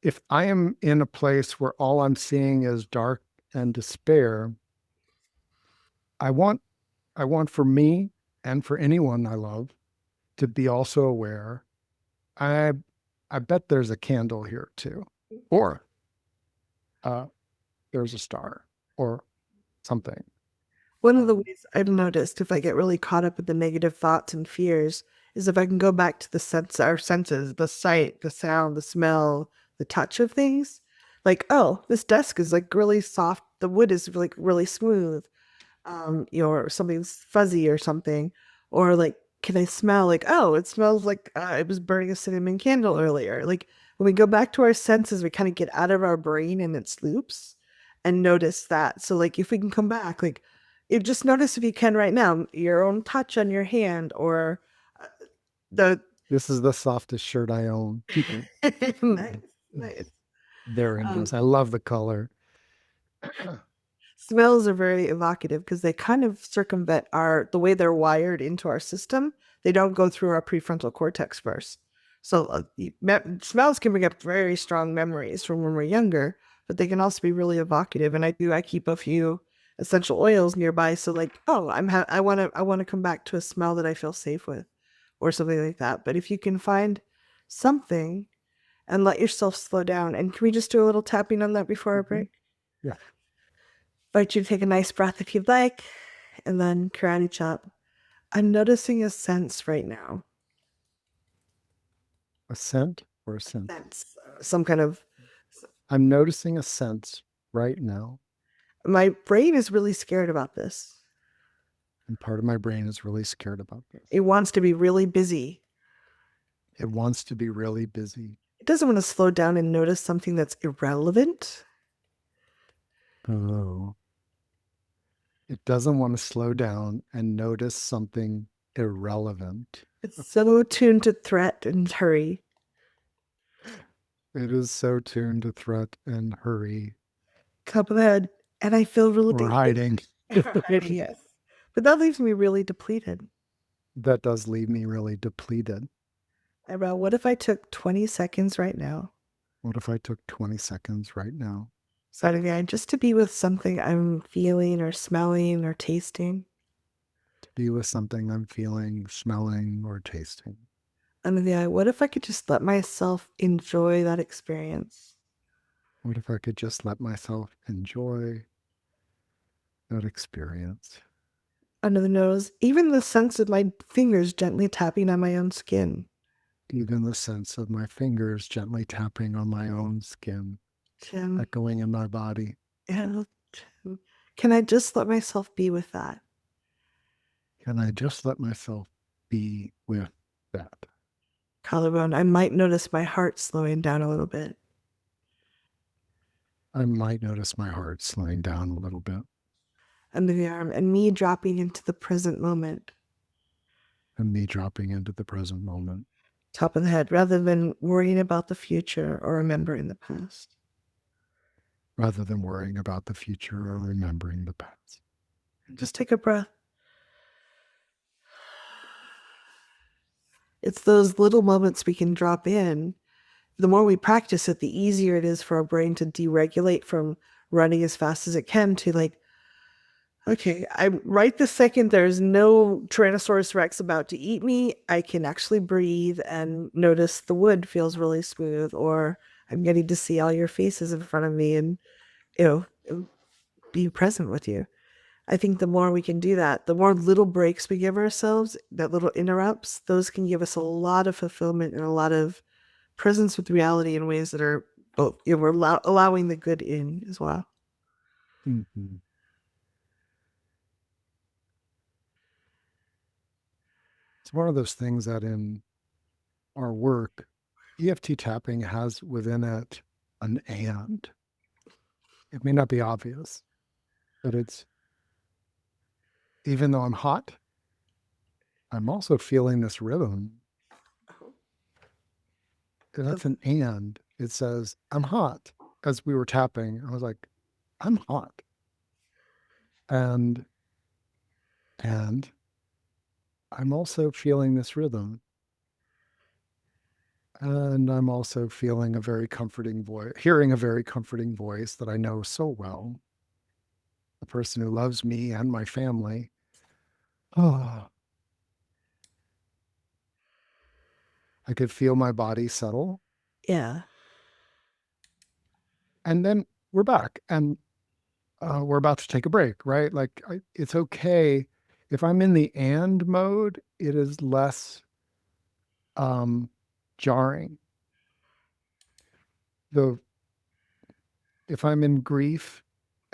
if I am in a place where all I'm seeing is dark and despair, I want for me and for anyone I love to be also aware. I bet there's a candle here too, or there's a star or something. One of the ways I've noticed if I get really caught up in the negative thoughts and fears is if I can go back to our senses, the sight, the sound, the smell, the touch of things. Like, oh, this desk is like really soft. the wood is like really smooth, or something's fuzzy or something, or like, can I smell like, oh, it smells like it was burning a cinnamon candle earlier. Like when we go back to our senses, we kind of get out of our brain and its loops and notice that. So like if we can come back, like you just notice if you can right now, your own touch on your hand or uh, the This is the softest shirt I own. nice, nice. There it Um, is. I love the color. Smells are very evocative because they kind of circumvent the way they're wired into our system. They don't go through our prefrontal cortex first. So smells can bring up very strong memories from when we're younger, but they can also be really evocative. And I keep a few essential oils nearby. So like, oh, I want to come back to a smell that I feel safe with, or something like that. But if you can find something and let yourself slow down, and can we just do a little tapping on that before our break? Yeah. Invite you to take a nice breath if you'd like, and then karate chop. I'm noticing a sense right now. A scent or a sense? Sense, some kind of. I'm noticing a sense right now. My brain is really scared about this. And part of my brain is really scared about this. It wants to be really busy. It wants to be really busy. It doesn't want to slow down and notice something that's irrelevant. Oh. It doesn't want to slow down and notice something irrelevant. It's so tuned to threat and hurry. It is so tuned to threat and hurry. Top of the head. And I feel really Or hiding. yes. But that leaves me really depleted. That does leave me really depleted. Eyebrow, what if I took 20 seconds right now? What if I took 20 seconds right now? Side of the eye, just to be with something I'm feeling or smelling or tasting. To be with something I'm feeling, smelling, or tasting. Under the eye, what if I could just let myself enjoy that experience? What if I could just let myself enjoy that experience? Under the nose, even the sense of my fingers gently tapping on my own skin. Even the sense of my fingers gently tapping on my own skin, Chin. echoing in my body. And can I just let myself be with that? Can I just let myself be with that? Collarbone, I might notice my heart slowing down a little bit. I might notice my heart slowing down a little bit. Under the arm, and me dropping into the present moment. And me dropping into the present moment. Top of the head, rather than worrying about the future or remembering the past. Rather than worrying about the future or remembering the past. Just take a breath. It's those little moments we can drop in. The more we practice it, the easier it is for our brain to deregulate from running as fast as it can to like, okay, I'm right this second, there's no Tyrannosaurus Rex about to eat me. I can actually breathe and notice the wood feels really smooth, or I'm getting to see all your faces in front of me and, be present with you. I think the more we can do that, the more little breaks we give ourselves, that little interrupts, those can give us a lot of fulfillment and a lot of presence with reality in ways that are, we're allowing the good in as well. Mm-hmm. It's one of those things that in our work, EFT tapping has within it an and. It may not be obvious, but it's, even though I'm hot, I'm also feeling this rhythm. That's an and. It says, I'm hot. As we were tapping, I was like, I'm hot. And I'm also feeling this rhythm. And I'm also feeling a very comforting voice, hearing a very comforting voice that I know so well. The person who loves me and my family. Oh, I could feel my body settle. Yeah. And then we're back and we're about to take a break, right? Like it's okay. If I'm in the and mode, it is less jarring. If I'm in grief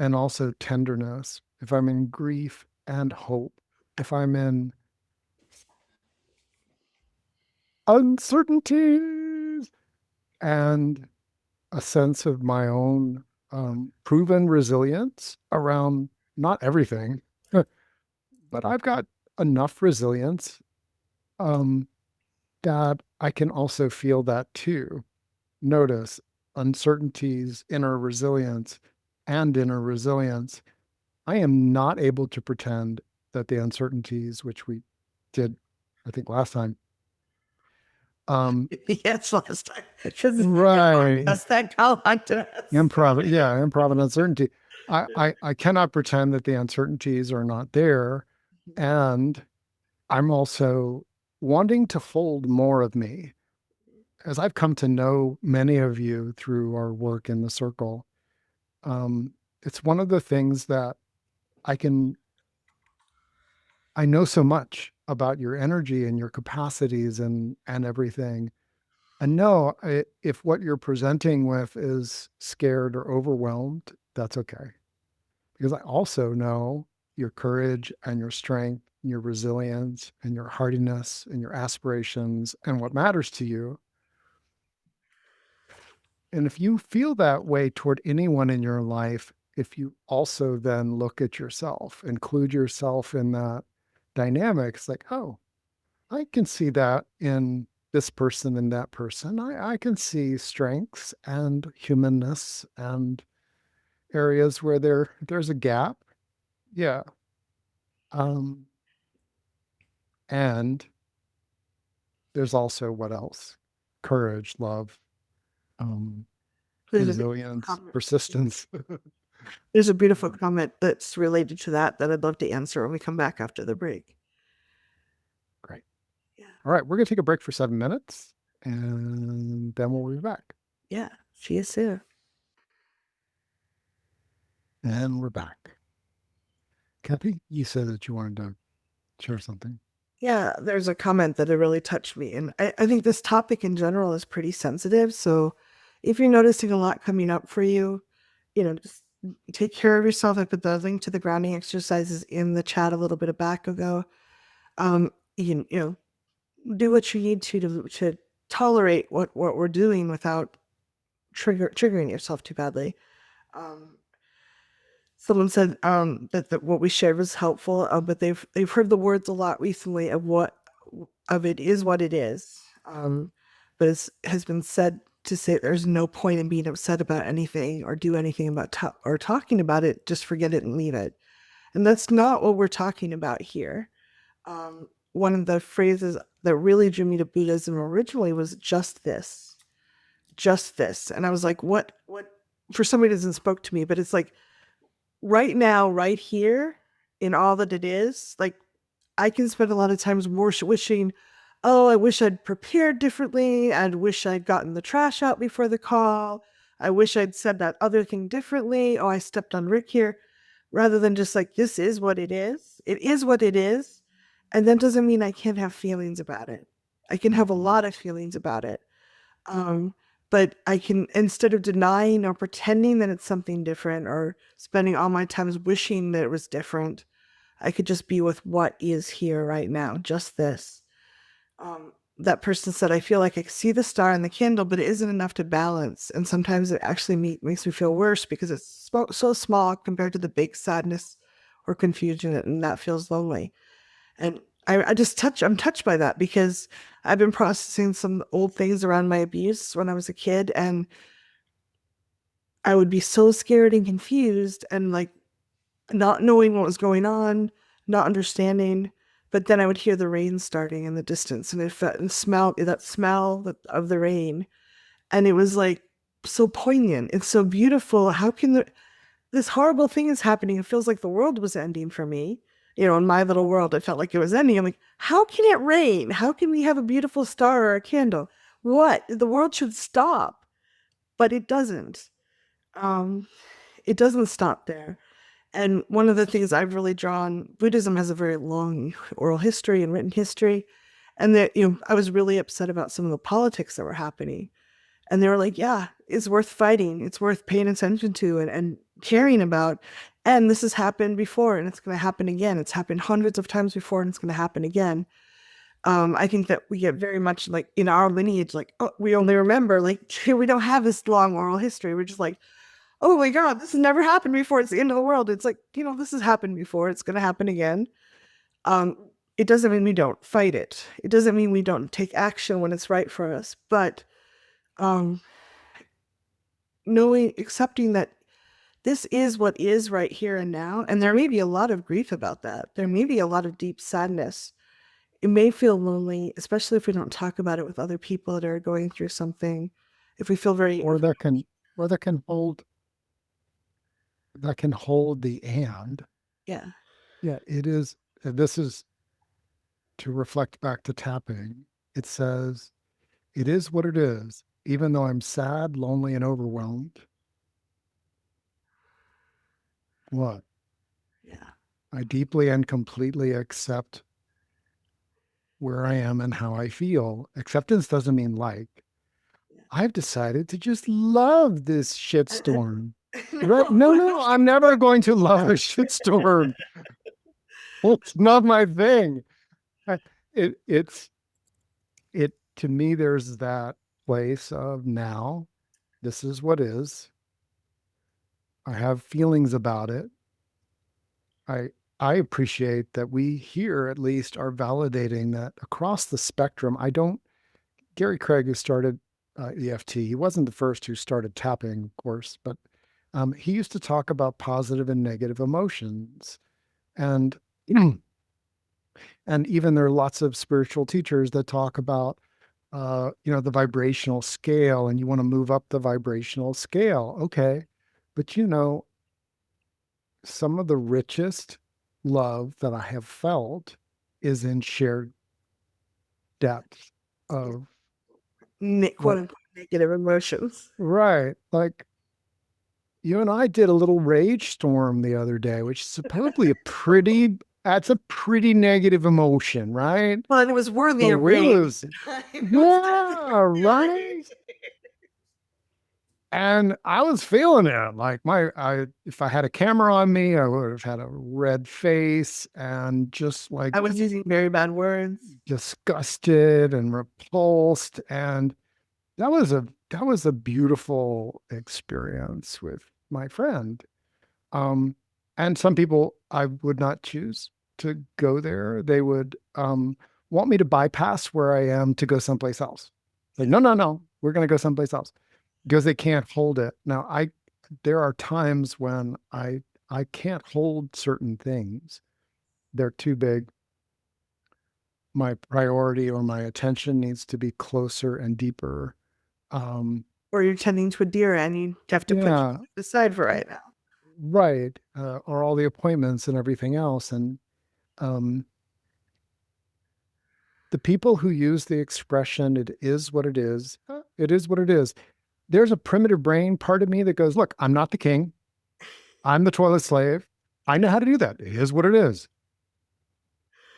and also tenderness, if I'm in grief and hope, if I'm in uncertainties and a sense of my own proven resilience around not everything, but I've got enough resilience that I can also feel that too. Notice uncertainties, inner resilience, and inner resilience. I am not able to pretend that the uncertainties, which we did, I think, last time, Yes, last time. Because right, that's that call onto us. improv and uncertainty. I cannot pretend that the uncertainties are not there. And I'm also wanting to hold more of me. As I've come to know many of you through our work in the circle, it's one of the things that I can, I know so much about your energy and your capacities and everything. And no, if what you're presenting with is scared or overwhelmed, that's okay. Because I also know your courage and your strength, and your resilience and your hardiness and your aspirations and what matters to you. And if you feel that way toward anyone in your life, if you also then look at yourself, include yourself in that dynamic, it's like, oh, I can see that in this person and that person. I can see strengths and humanness and areas where there's a gap. Yeah. Um, and there's also what else? Courage, love, um, There's a resilience, comment. persistence. There's a beautiful comment that's related to that I'd love to answer when we come back after the break. Great. Yeah. All right, we're going to take a break for 7 minutes and then we'll be back. Yeah. See you soon. And we're back. Kathy, you said that you wanted to share something. Yeah, there's a comment that it really touched me. And I think this topic in general is pretty sensitive. So if you're noticing a lot coming up for you, just take care of yourself. I put the link to the grounding exercises in the chat a little bit back ago. You know, do what you need to tolerate what we're doing without triggering yourself too badly. Someone said that what we shared was helpful, but they've heard the words a lot recently of what of it is what it is. But it has been said to say there's no point in being upset about anything or do anything about or talking about it. Just forget it and leave it. And that's not what we're talking about here. One of the phrases that really drew me to Buddhism originally was just this. And I was like, what for some reason spoke to me, but it's like right now, right here, in all that it is, like I can spend a lot of times wishing, oh, I wish I'd prepared differently. I wish I'd gotten the trash out before the call. I wish I'd said that other thing differently. Oh, I stepped on Rick here. Rather than just like, this is what it is. It is what it is. And that doesn't mean I can't have feelings about it. I can have a lot of feelings about it. But I can, instead of denying or pretending that it's something different or spending all my time wishing that it was different, I could just be with what is here right now, just this. That person said, I feel like I see the star in the candle, but it isn't enough to balance. And sometimes it actually makes me feel worse because it's so small compared to the big sadness or confusion, and that feels lonely. And I'm touched by that because I've been processing some old things around my abuse when I was a kid, and I would be so scared and confused and like not knowing what was going on, not understanding. But then I would hear the rain starting in the distance, and it felt and smell of the rain, and it was like so poignant. It's so beautiful. How can this horrible thing is happening? It feels like the world was ending for me. In my little world, it felt like it was ending. I'm like, how can it rain? How can we have a beautiful star or a candle? What? The world should stop, but it doesn't. It doesn't stop there. And one of the things I've really drawn, Buddhism has a very long oral history and written history. And that, I was really upset about some of the politics that were happening. And they were like, yeah, it's worth fighting. It's worth paying attention to and caring about. And this has happened before and it's going to happen again. It's happened hundreds of times before and it's going to happen again. I think that we get very much like in our lineage, like, oh, we only remember, like, we don't have this long oral history. We're just like, oh my God, this has never happened before. It's the end of the world. It's like, this has happened before. It's going to happen again. It doesn't mean we don't fight it. It doesn't mean we don't take action when it's right for us. But accepting that this is what is right here and now. And there may be a lot of grief about that. There may be a lot of deep sadness. It may feel lonely, especially if we don't talk about it with other people that are going through something. If we feel very, or that can hold the and. yeah. It is. This is to reflect back to tapping. It says, it is what it is, even though I'm sad, lonely, and overwhelmed. What? Yeah. I deeply and completely accept where I am and how I feel. Acceptance doesn't mean like. I've decided to just love this shitstorm. Right? No, I'm never going to love a shitstorm. It's not my thing. It's to me, there's that place of now, this is what is. I have feelings about it. I appreciate that we here at least are validating that across the spectrum. Gary Craig, who started EFT, he wasn't the first who started tapping, of course, but he used to talk about positive and negative emotions. And, and even there are lots of spiritual teachers that talk about, the vibrational scale, and you want to move up the vibrational scale. Okay. But some of the richest love that I have felt is in shared depth of Quote unquote negative emotions. right. Like you and I did a little rage storm the other day, which is probably that's a pretty negative emotion, right? Well, and it was worthy But of we rage. was, yeah, right. And I was feeling it. Like if I had a camera on me, I would have had a red face and just like I was using very bad words. disgusted and repulsed. And that was a beautiful experience with my friend. And some people I would not choose to go there. They would want me to bypass where I am to go someplace else. Like, no, we're going to go someplace else because they can't hold it. Now, there are times when I can't hold certain things. They're too big. My priority or my attention needs to be closer and deeper. Or you're tending to a deer and you have to Yeah, put it aside for right now. right. Or all the appointments and everything else. And the people who use the expression, it is what it is, it is what it is. There's a primitive brain part of me that goes, look, I'm not the king. I'm the toilet slave. I know how to do that. It is what it is.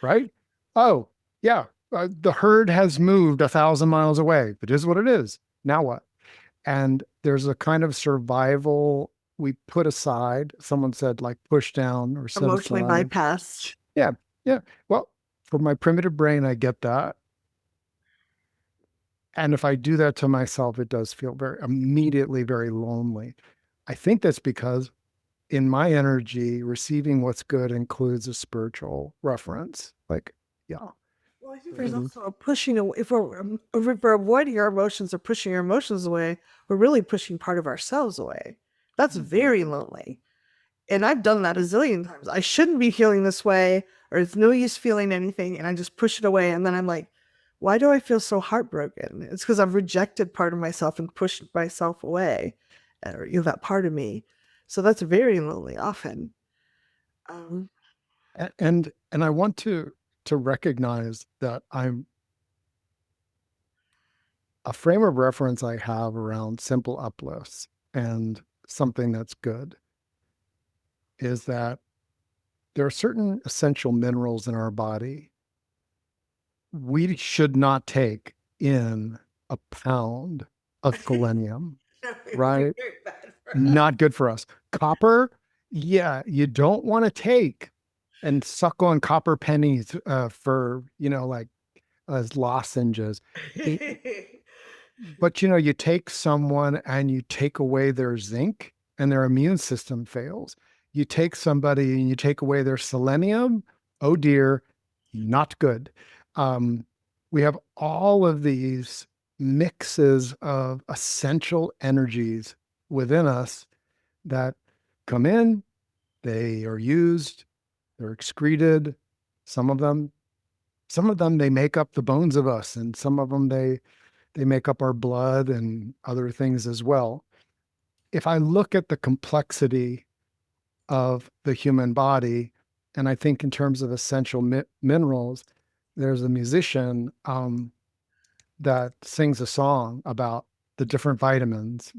Right? Oh, yeah. The herd has moved 1,000 miles away. It is what it is. Now what? And there's a kind of survival we put aside. Someone said like push down or set Emotionally aside. bypassed. Yeah. Yeah. Well, for my primitive brain, I get that. And if I do that to myself, it does feel immediately very lonely. I think that's because in my energy, receiving what's good includes a spiritual reference. Like, yeah. Well, I think there's also a pushing away. If we're avoiding our emotions or pushing our emotions away, we're really pushing part of ourselves away. That's very lonely. And I've done that a zillion times. I shouldn't be feeling this way, or it's no use feeling anything, and I just push it away. And then I'm like, why do I feel so heartbroken? It's because I've rejected part of myself and pushed myself away, or that part of me. So that's very lonely often. And I want to recognize that I'm a frame of reference I have around simple uplifts and something that's good is that there are certain essential minerals in our body we should not take in a pound of selenium, right? Not good for us. Copper, yeah, you don't want to take and suck on copper pennies for, like as lozenges. It- but you take someone and you take away their zinc and their immune system fails. You take somebody and you take away their selenium. Oh dear, not good. Um, we have all of these mixes of essential energies within us that come in, they are used, they're excreted. Some of them, some of them they make up the bones of us, and some of them they make up our blood and other things as well. If I look at the complexity of the human body, and I think in terms of essential minerals, there's a musician that sings a song about the different vitamins,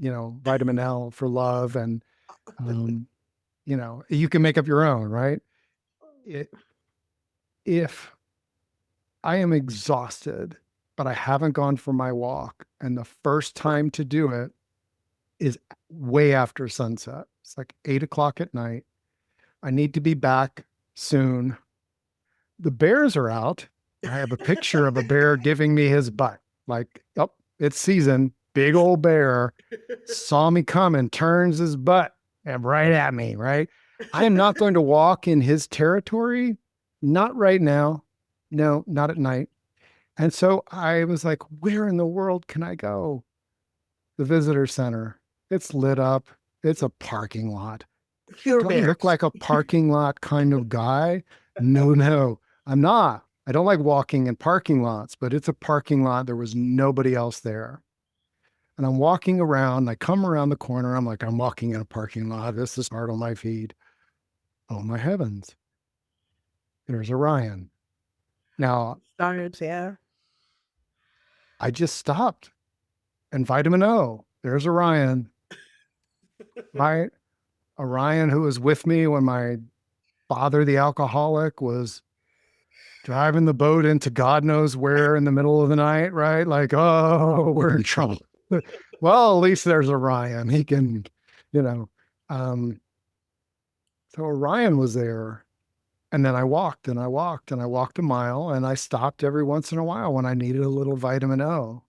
vitamin L for love, and um, you can make up your own, right? It, if I am exhausted, but I haven't gone for my walk, and the first time to do it is way after sunset. It's like 8 o'clock at night. I need to be back soon. The bears are out. I have a picture of a bear giving me his butt. Like, oh, it's season. Big old bear saw me coming, turns his butt and right at me, right? I am not going to walk in his territory. Not right now. No, not at night. And so I was like, where in the world can I go? The visitor center. It's lit up. It's a parking lot. Pure Do I look bears. like a parking lot kind of guy? No, no, I'm not. I don't like walking in parking lots, but it's a parking lot. There was nobody else there. And I'm walking around. I come around the corner. I'm like, I'm walking in a parking lot. This is hard on my feet. Oh, my heavens. There's Orion. Now, Stars, yeah. I just stopped and vitamin O. There's Orion. My Orion, who was with me when my father, the alcoholic, was driving the boat into God knows where in the middle of the night, right? Like, oh, we're in trouble. Well, at least there's Orion. He can, you know. Um, so Orion was there. And then I walked and I walked and I walked a mile and I stopped every once in a while when I needed a little vitamin O.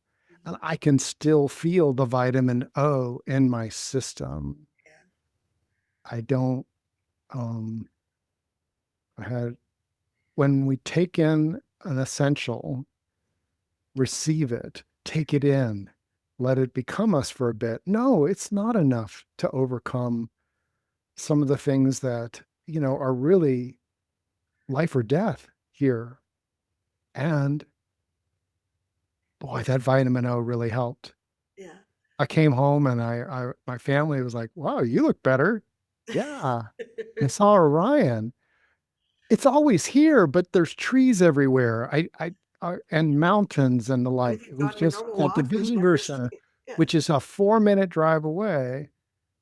And I can still feel the vitamin O in my system. I don't, um, I had, when we take in an essential, receive it, take it in, let it become us for a bit. No, it's not enough to overcome some of the things that, are really life or death here. And boy, that vitamin O really helped. Yeah. I came home and my family was like, wow, you look better. Yeah. I saw Orion. It's always here, but there's trees everywhere. And mountains and the And like. if It you've was gone your just normal at the walk, you've visitor never seen center, it. Yeah. which is a 4-minute drive away.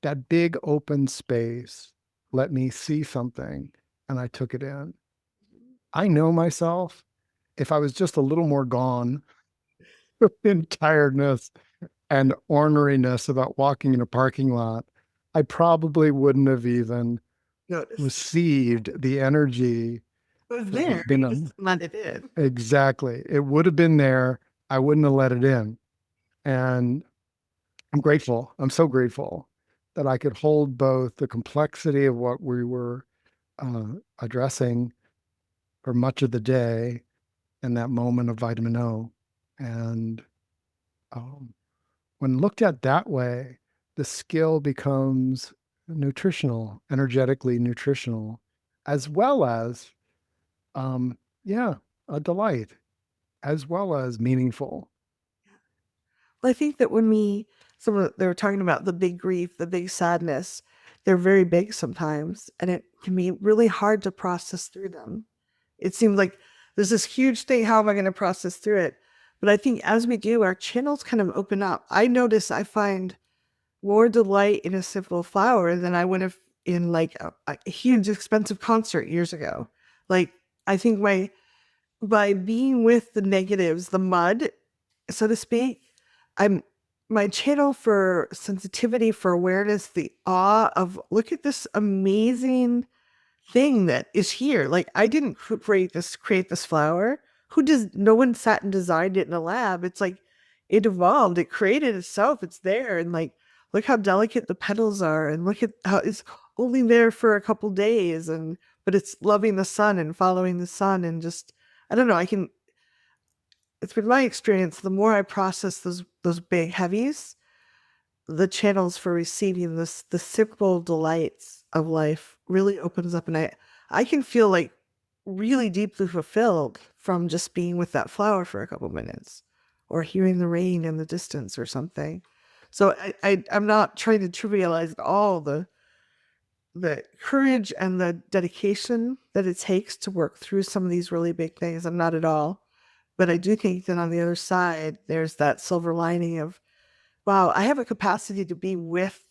That big open space let me see something, and I took it in. I know myself. If I was just a little more gone in tiredness and orneriness about walking in a parking lot, I probably wouldn't have even Notice. received the energy It was that has there. been You just let it in. exactly. It would have been there. I wouldn't have let it in. And I'm grateful. I'm so grateful that I could hold both the complexity of what we were addressing for much of the day in that moment of vitamin O. And um, when looked at that way, the skill becomes nutritional, energetically nutritional, as well as, um, yeah, a delight, as well as meaningful. Well, I think that when they were talking about the big grief, the big sadness, they're very big sometimes, and it can be really hard to process through them. It seems like there's this huge thing. How am I going to process through it? But I think as we do, our channels kind of open up. I notice I find more delight in a simple flower than I would have in like a huge expensive concert years ago. Like I think by being with the negatives, the mud, so to speak, I'm my channel for sensitivity, for awareness, the awe of look at this amazing thing that is here. Like I didn't create this flower. Who does no one sat and designed it in a lab. It's like it evolved, it created itself, it's there. And like look how delicate the petals are, and look at how it's only there for a couple days, and but it's loving the sun and following the sun, and just I don't know, it's been my experience, the more I process those big heavies, the channels for receiving the simple delights of life really opens up, and I can feel like really deeply fulfilled from just being with that flower for a couple minutes or hearing the rain in the distance or something. So I'm not trying to trivialize at all the courage and the dedication that it takes to work through some of these really big things. I'm not at all. But I do think that on the other side, there's that silver lining of, wow, I have a capacity to be with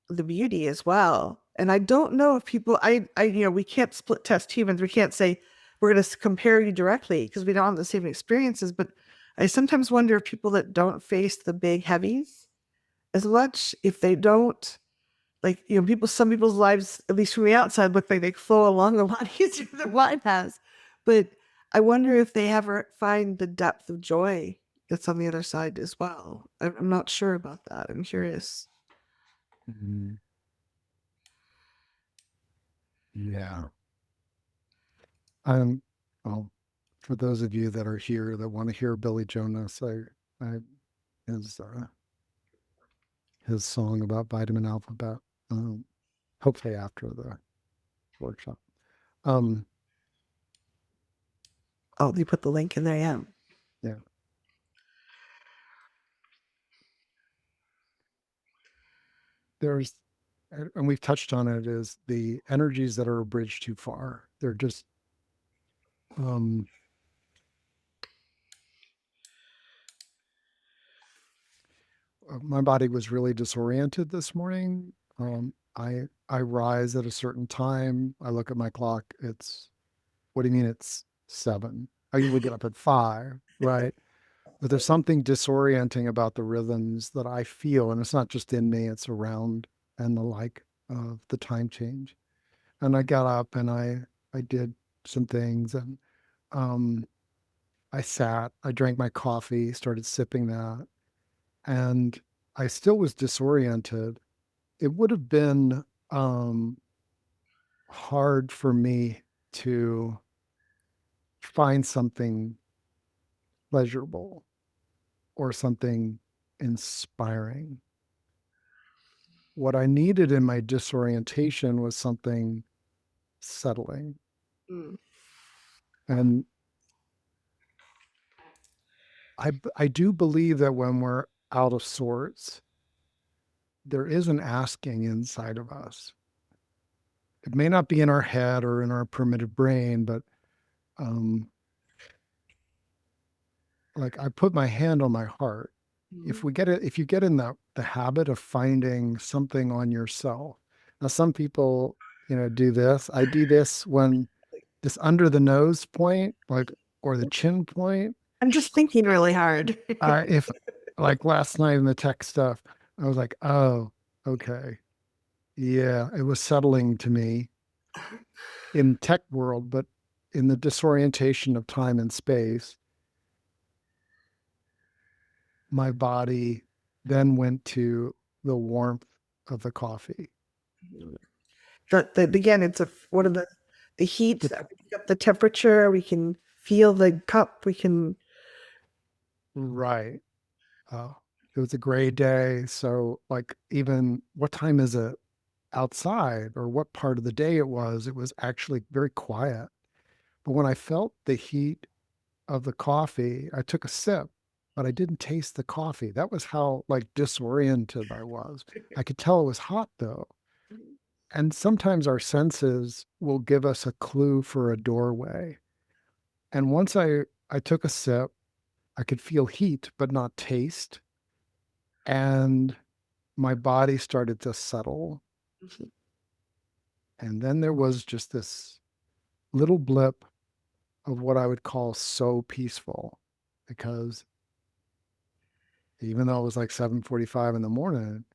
the beauty as well. And I don't know if people, we can't split test humans. We can't say we're going to compare you directly because we don't have the same experiences. But I sometimes wonder if people that don't face the big heavies as much, if they don't, like, some people's lives, at least from the outside, look like they flow along a lot easier than mine has. But I wonder if they ever find the depth of joy that's on the other side as well. I'm not sure about that. I'm curious. Mhm. Yeah. Well, for those of you that are here that want to hear Billy Jonas, I his his song about vitamin alphabet. Um, hopefully after the workshop. Um, Oh, you put the link in there, yeah. yeah. There's, and we've touched on it, is the energies that are a bridge too far. They're just, um, my body was really disoriented this morning. I rise at a certain time. I look at my clock. It's, what do you mean it's 7? I usually get up at 5, right? But there's something disorienting about the rhythms that I feel, and it's not just in me; it's around and the like of the time change. And I got up and I did some things, and um, I sat, I drank my coffee, started sipping that, and I still was disoriented. It would have been um, hard for me to find something pleasurable or something inspiring. What I needed in my disorientation was something settling. Mm. And I do believe that when we're out of sorts, there is an asking inside of us. It may not be in our head or in our primitive brain, but um, like I put my hand on my heart. Mhm. If you get in the habit of finding something on yourself. Now, some people, do this. I do this when this under the nose point, like, or the chin point. I'm just thinking really hard. If like last night in the tech stuff, I was like, oh, okay. Yeah, it was settling to me in tech world, but in the disorientation of time and space, my body then went to the warmth of the coffee. Again, it's one of the heat, The, we pick up the temperature, we can feel the cup, we can. right. Uh, it was a gray day. So, like, even what time is it outside or what part of the day it was actually very quiet. But when I felt the heat of the coffee, I took a sip, but I didn't taste the coffee. That was how like disoriented I was. I could tell it was hot though. And sometimes our senses will give us a clue for a doorway. And once I took a sip, I could feel heat but not taste. And my body started to settle. And then there was just this little blip of what I would call so peaceful because even though it was like 7:45 in the morning,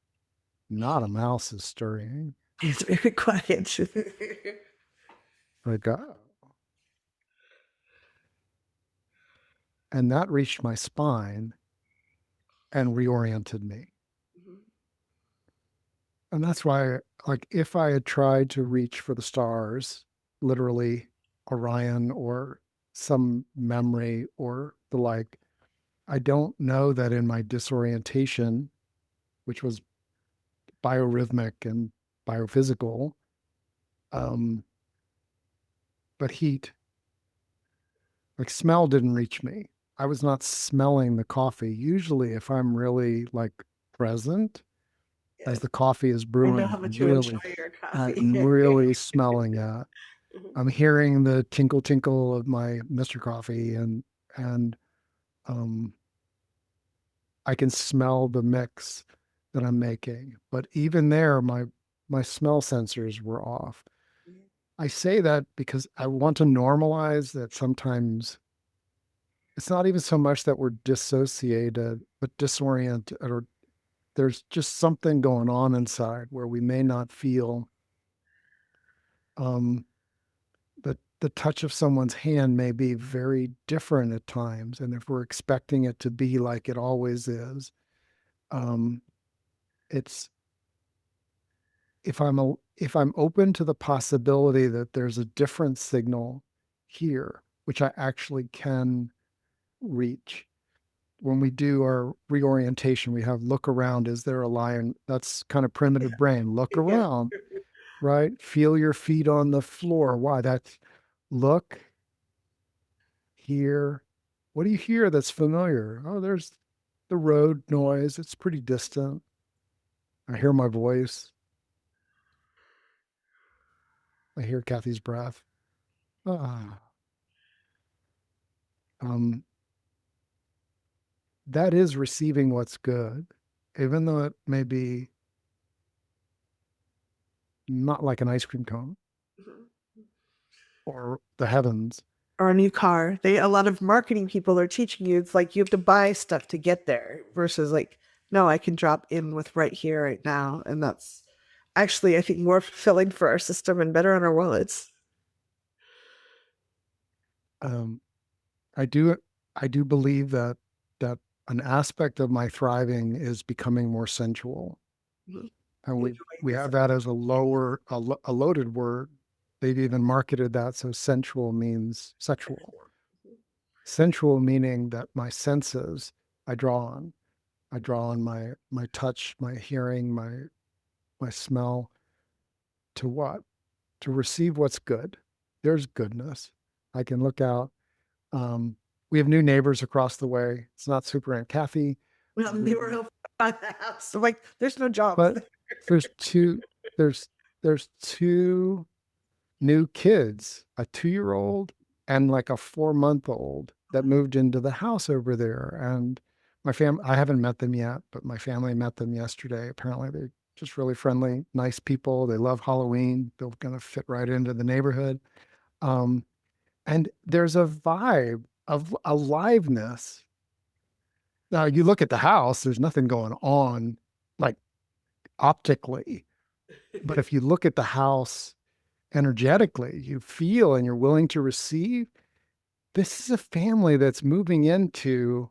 not a mouse is stirring. It's very quiet. Like, and that reached my spine and reoriented me. And that's why, like, if I had tried to reach for the stars, literally Orion or some memory or the like, I don't know that in my disorientation, which was biorhythmic and biophysical, um, but heat, like smell didn't reach me. I was not smelling the coffee. Usually, if I'm really like present as Yes. the coffee is I know how brewing, much you enjoy your coffee. I'm really smelling it. I'm hearing the tinkle tinkle of my Mr. Coffee and um I can smell the mix that I'm making. But even there, my smell sensors were off. I say that because I want to normalize that sometimes it's not even so much that we're dissociated, but disoriented, or there's just something going on inside where we may not feel um, the touch of someone's hand may be very different at times. And if we're expecting it to be like it always is, um, it's if I'm open to the possibility that there's a different signal here, which I actually can reach. When we do our reorientation, we have look around. Is there a lion? That's kind of Yeah. primitive brain. Look Yeah. around, right? Feel your feet on the floor. Why? That's look, hear. What do you hear that's familiar? Oh, there's the road noise. It's pretty distant. I hear my voice. I hear Kathy's breath. Ah, um, that is receiving what's good, even though it may be not like an ice cream cone or the heavens. Or a new car. A lot of marketing people are teaching you it's like you have to buy stuff to get there versus like, no, I can drop in with right here, right now. And that's actually, I think, more fulfilling for our system and better on our wallets. Um, I do I do believe that an aspect of my thriving is becoming more sensual, Mhm. and we Enjoying have yourself. that as a loaded word. They've even marketed that so sensual means sexual. Sensual meaning that my senses I draw on. I draw on my touch, my hearing, my smell to what? To receive what's good. There's goodness. I can look out. Um, we have new neighbors across the way. It's not Super Aunt Kathy, Well, they were helping buy the house. So like, there's no jobs but there. there's two there's there's two new kids, a 2-year old and like a 4-month old that moved into the house over there. And I haven't met them yet, but my family met them yesterday. Apparently they're just really friendly, nice people. They love Halloween. They're going to fit right into the neighborhood. Um, and there's a vibe of aliveness. Now you look at the house, there's nothing going on like optically. But if you look at the house energetically, you feel and you're willing to receive, this is a family that's moving into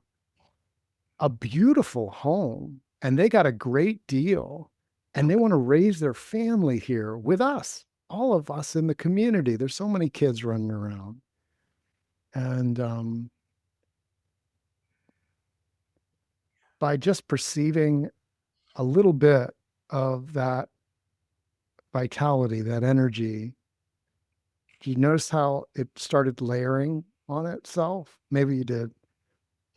a beautiful home and they got a great deal and they want to raise their family here with us, all of us in the community. There's so many kids running around. And by just perceiving a little bit of that vitality, that energy, you notice how it started layering on itself? Maybe you did.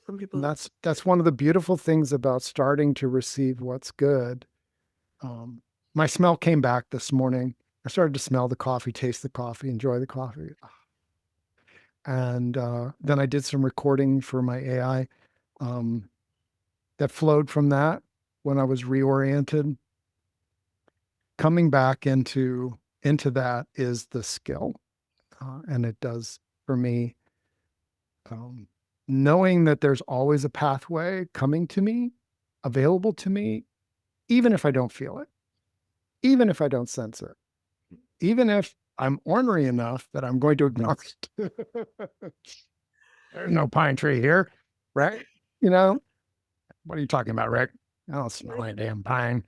Some And people, that's one of the beautiful things about starting to receive what's good. Um, my smell came back this morning. I started to smell the coffee, taste the coffee, enjoy the coffee. And then I did some recording for my AI that flowed from that when I was reoriented. Coming back into that is the skill, and it does for me. Um, Knowing that there's always a pathway coming to me available to me, even if I don't feel it, even if I don't sense it, even if I'm ornery enough that I'm going to ignore it. There's no pine tree here, right? You know, what are you talking about, Rick? I don't smell any damn pine.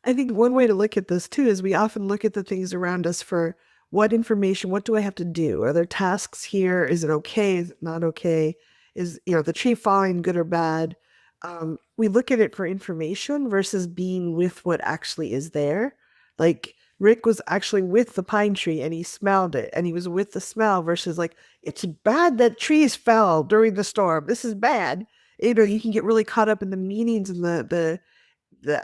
I think one way to look at this too is we often look at the things around us for what information, what do I have to do? Are there tasks here? Is it okay? Is it not okay? Is, the tree falling good or bad? We look at it for information versus being with what actually is there. Like Rick was actually with the pine tree and he smelled it and he was with the smell versus like, it's bad that trees fell during the storm. This is bad. You can get really caught up in the meanings and the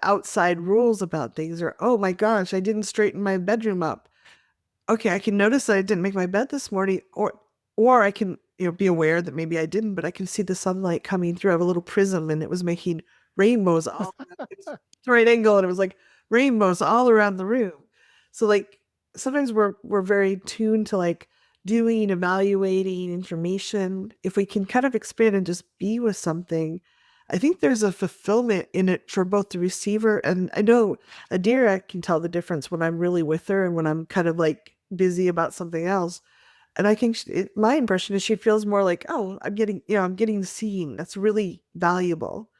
outside rules about things, or oh my gosh, I didn't straighten my bedroom up. Okay, I can notice that I didn't make my bed this morning, or I can be aware that maybe I didn't, but I can see the sunlight coming through. I have a little prism and it was making rainbows all it was the right angle and it was like rainbows all around the room. So like sometimes we're very tuned to like doing, evaluating information. If we can kind of expand and just be with something, I think there's a fulfillment in it for both the receiver and I know Adira can tell the difference when I'm really with her and when I'm kind of like busy about something else. And I think my impression is she feels more like, oh, I'm getting seen. That's really valuable.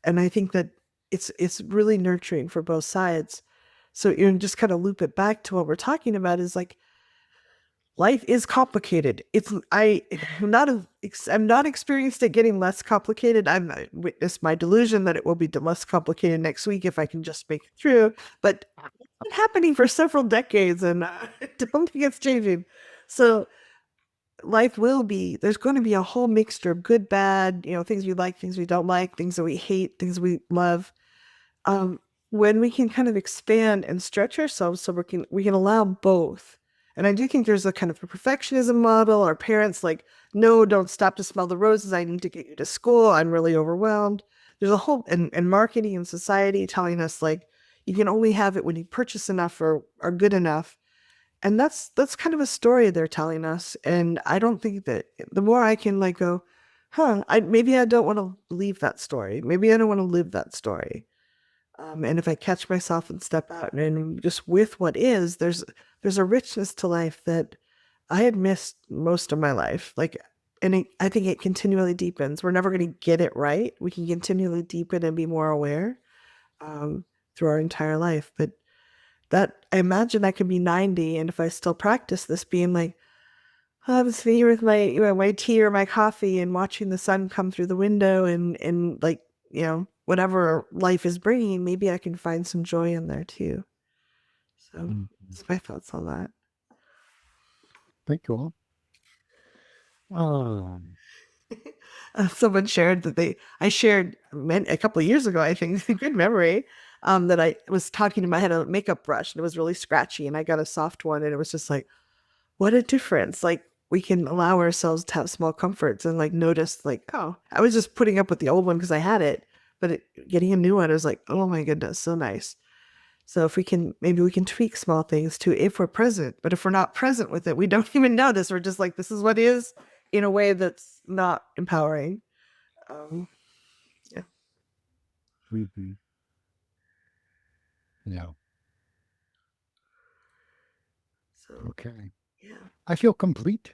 And I think that it's really nurturing for both sides. So just kind of loop it back to what we're talking about is like life is complicated. I'm not experienced at getting less complicated. I'm witness my delusion that it will be less complicated next week if I can just make it through. But it's been happening for several decades, and I don't think it's changing. So life will be. There's going to be a whole mixture of good, bad. Things we like, things we don't like, things that we hate, things we love. Um, when we can kind of expand and stretch ourselves so we can allow both. And I do think there's a kind of a perfectionism model. Our parents like, no, don't stop to smell the roses. I need to get you to school. I'm really overwhelmed. There's a whole and marketing and society telling us like you can only have it when you purchase enough or are good enough. And that's kind of a story they're telling us. And I don't think that the more I can like go, maybe I don't want to believe that story. Maybe I don't want to live that story. And if I catch myself and step out and just with what is, there's a richness to life that I had missed most of my life. Like, and I think it continually deepens. We're never going to get it right. We can continually deepen and be more aware through our entire life. But that I imagine I could be 90, and if I still practice this, being like, I'm sitting here with my tea or my coffee and watching the sun come through the window and like whatever life is bringing, maybe I can find some joy in there too. So that's my thoughts on that. Thank you all. Someone shared that I shared a couple of years ago, I think, good memory, that I was talking to my head on a makeup brush and it was really scratchy and I got a soft one and it was just like, what a difference. Like we can allow ourselves to have small comforts and like notice like, oh, I was just putting up with the old one because I had it, but getting a new one, I was like, oh my goodness, so nice. So maybe we can tweak small things too if we're present. But if we're not present with it, we don't even notice. We're just like, this is what is in a way that's not empowering. Yeah. Yeah. So Okay. yeah. I feel complete.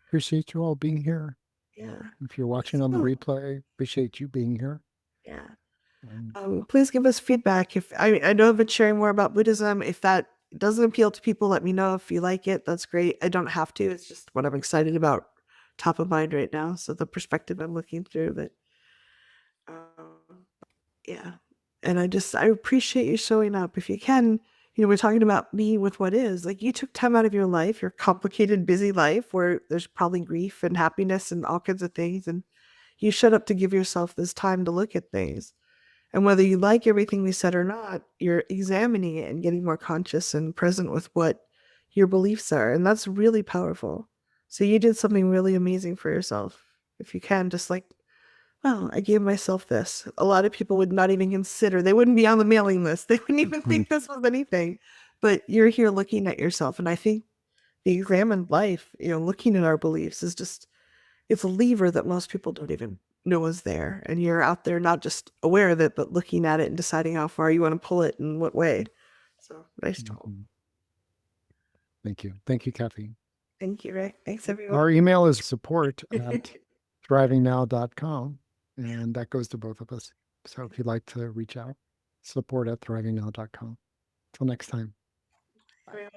Appreciate you all being here. Yeah. If you're watching on the replay, appreciate you being here. Yeah. Please give us feedback. If I know I've been sharing more about Buddhism. If that doesn't appeal to people, let me know. If you like it, that's great. I don't have to. It's just what I'm excited about, top of mind right now. So the perspective I'm looking through, but yeah. And I appreciate you showing up. If you can, we're talking about being with what is. Like you took time out of your life, your complicated, busy life where there's probably grief and happiness and all kinds of things. And you showed up to give yourself this time to look at things. And whether you like everything we said or not, you're examining it and getting more conscious and present with what your beliefs are. And that's really powerful. So you did something really amazing for yourself. If you can, just like, well, I gave myself this. A lot of people would not even consider, they wouldn't be on the mailing list. They wouldn't even think this was anything. But you're here looking at yourself. And I think the examined life, looking at our beliefs is just, it's a lever that most people don't even Noah's there, and you're out there not just aware of it, but looking at it and deciding how far you want to pull it and what way. So nice tool. Mhm. Thank you. Thank you, Kathy. Thank you, Ray. Thanks, everyone. Our email is support@thrivingnow.com, and that goes to both of us. So if you'd like to reach out, support@thrivingnow.com. Till next time. Everyone.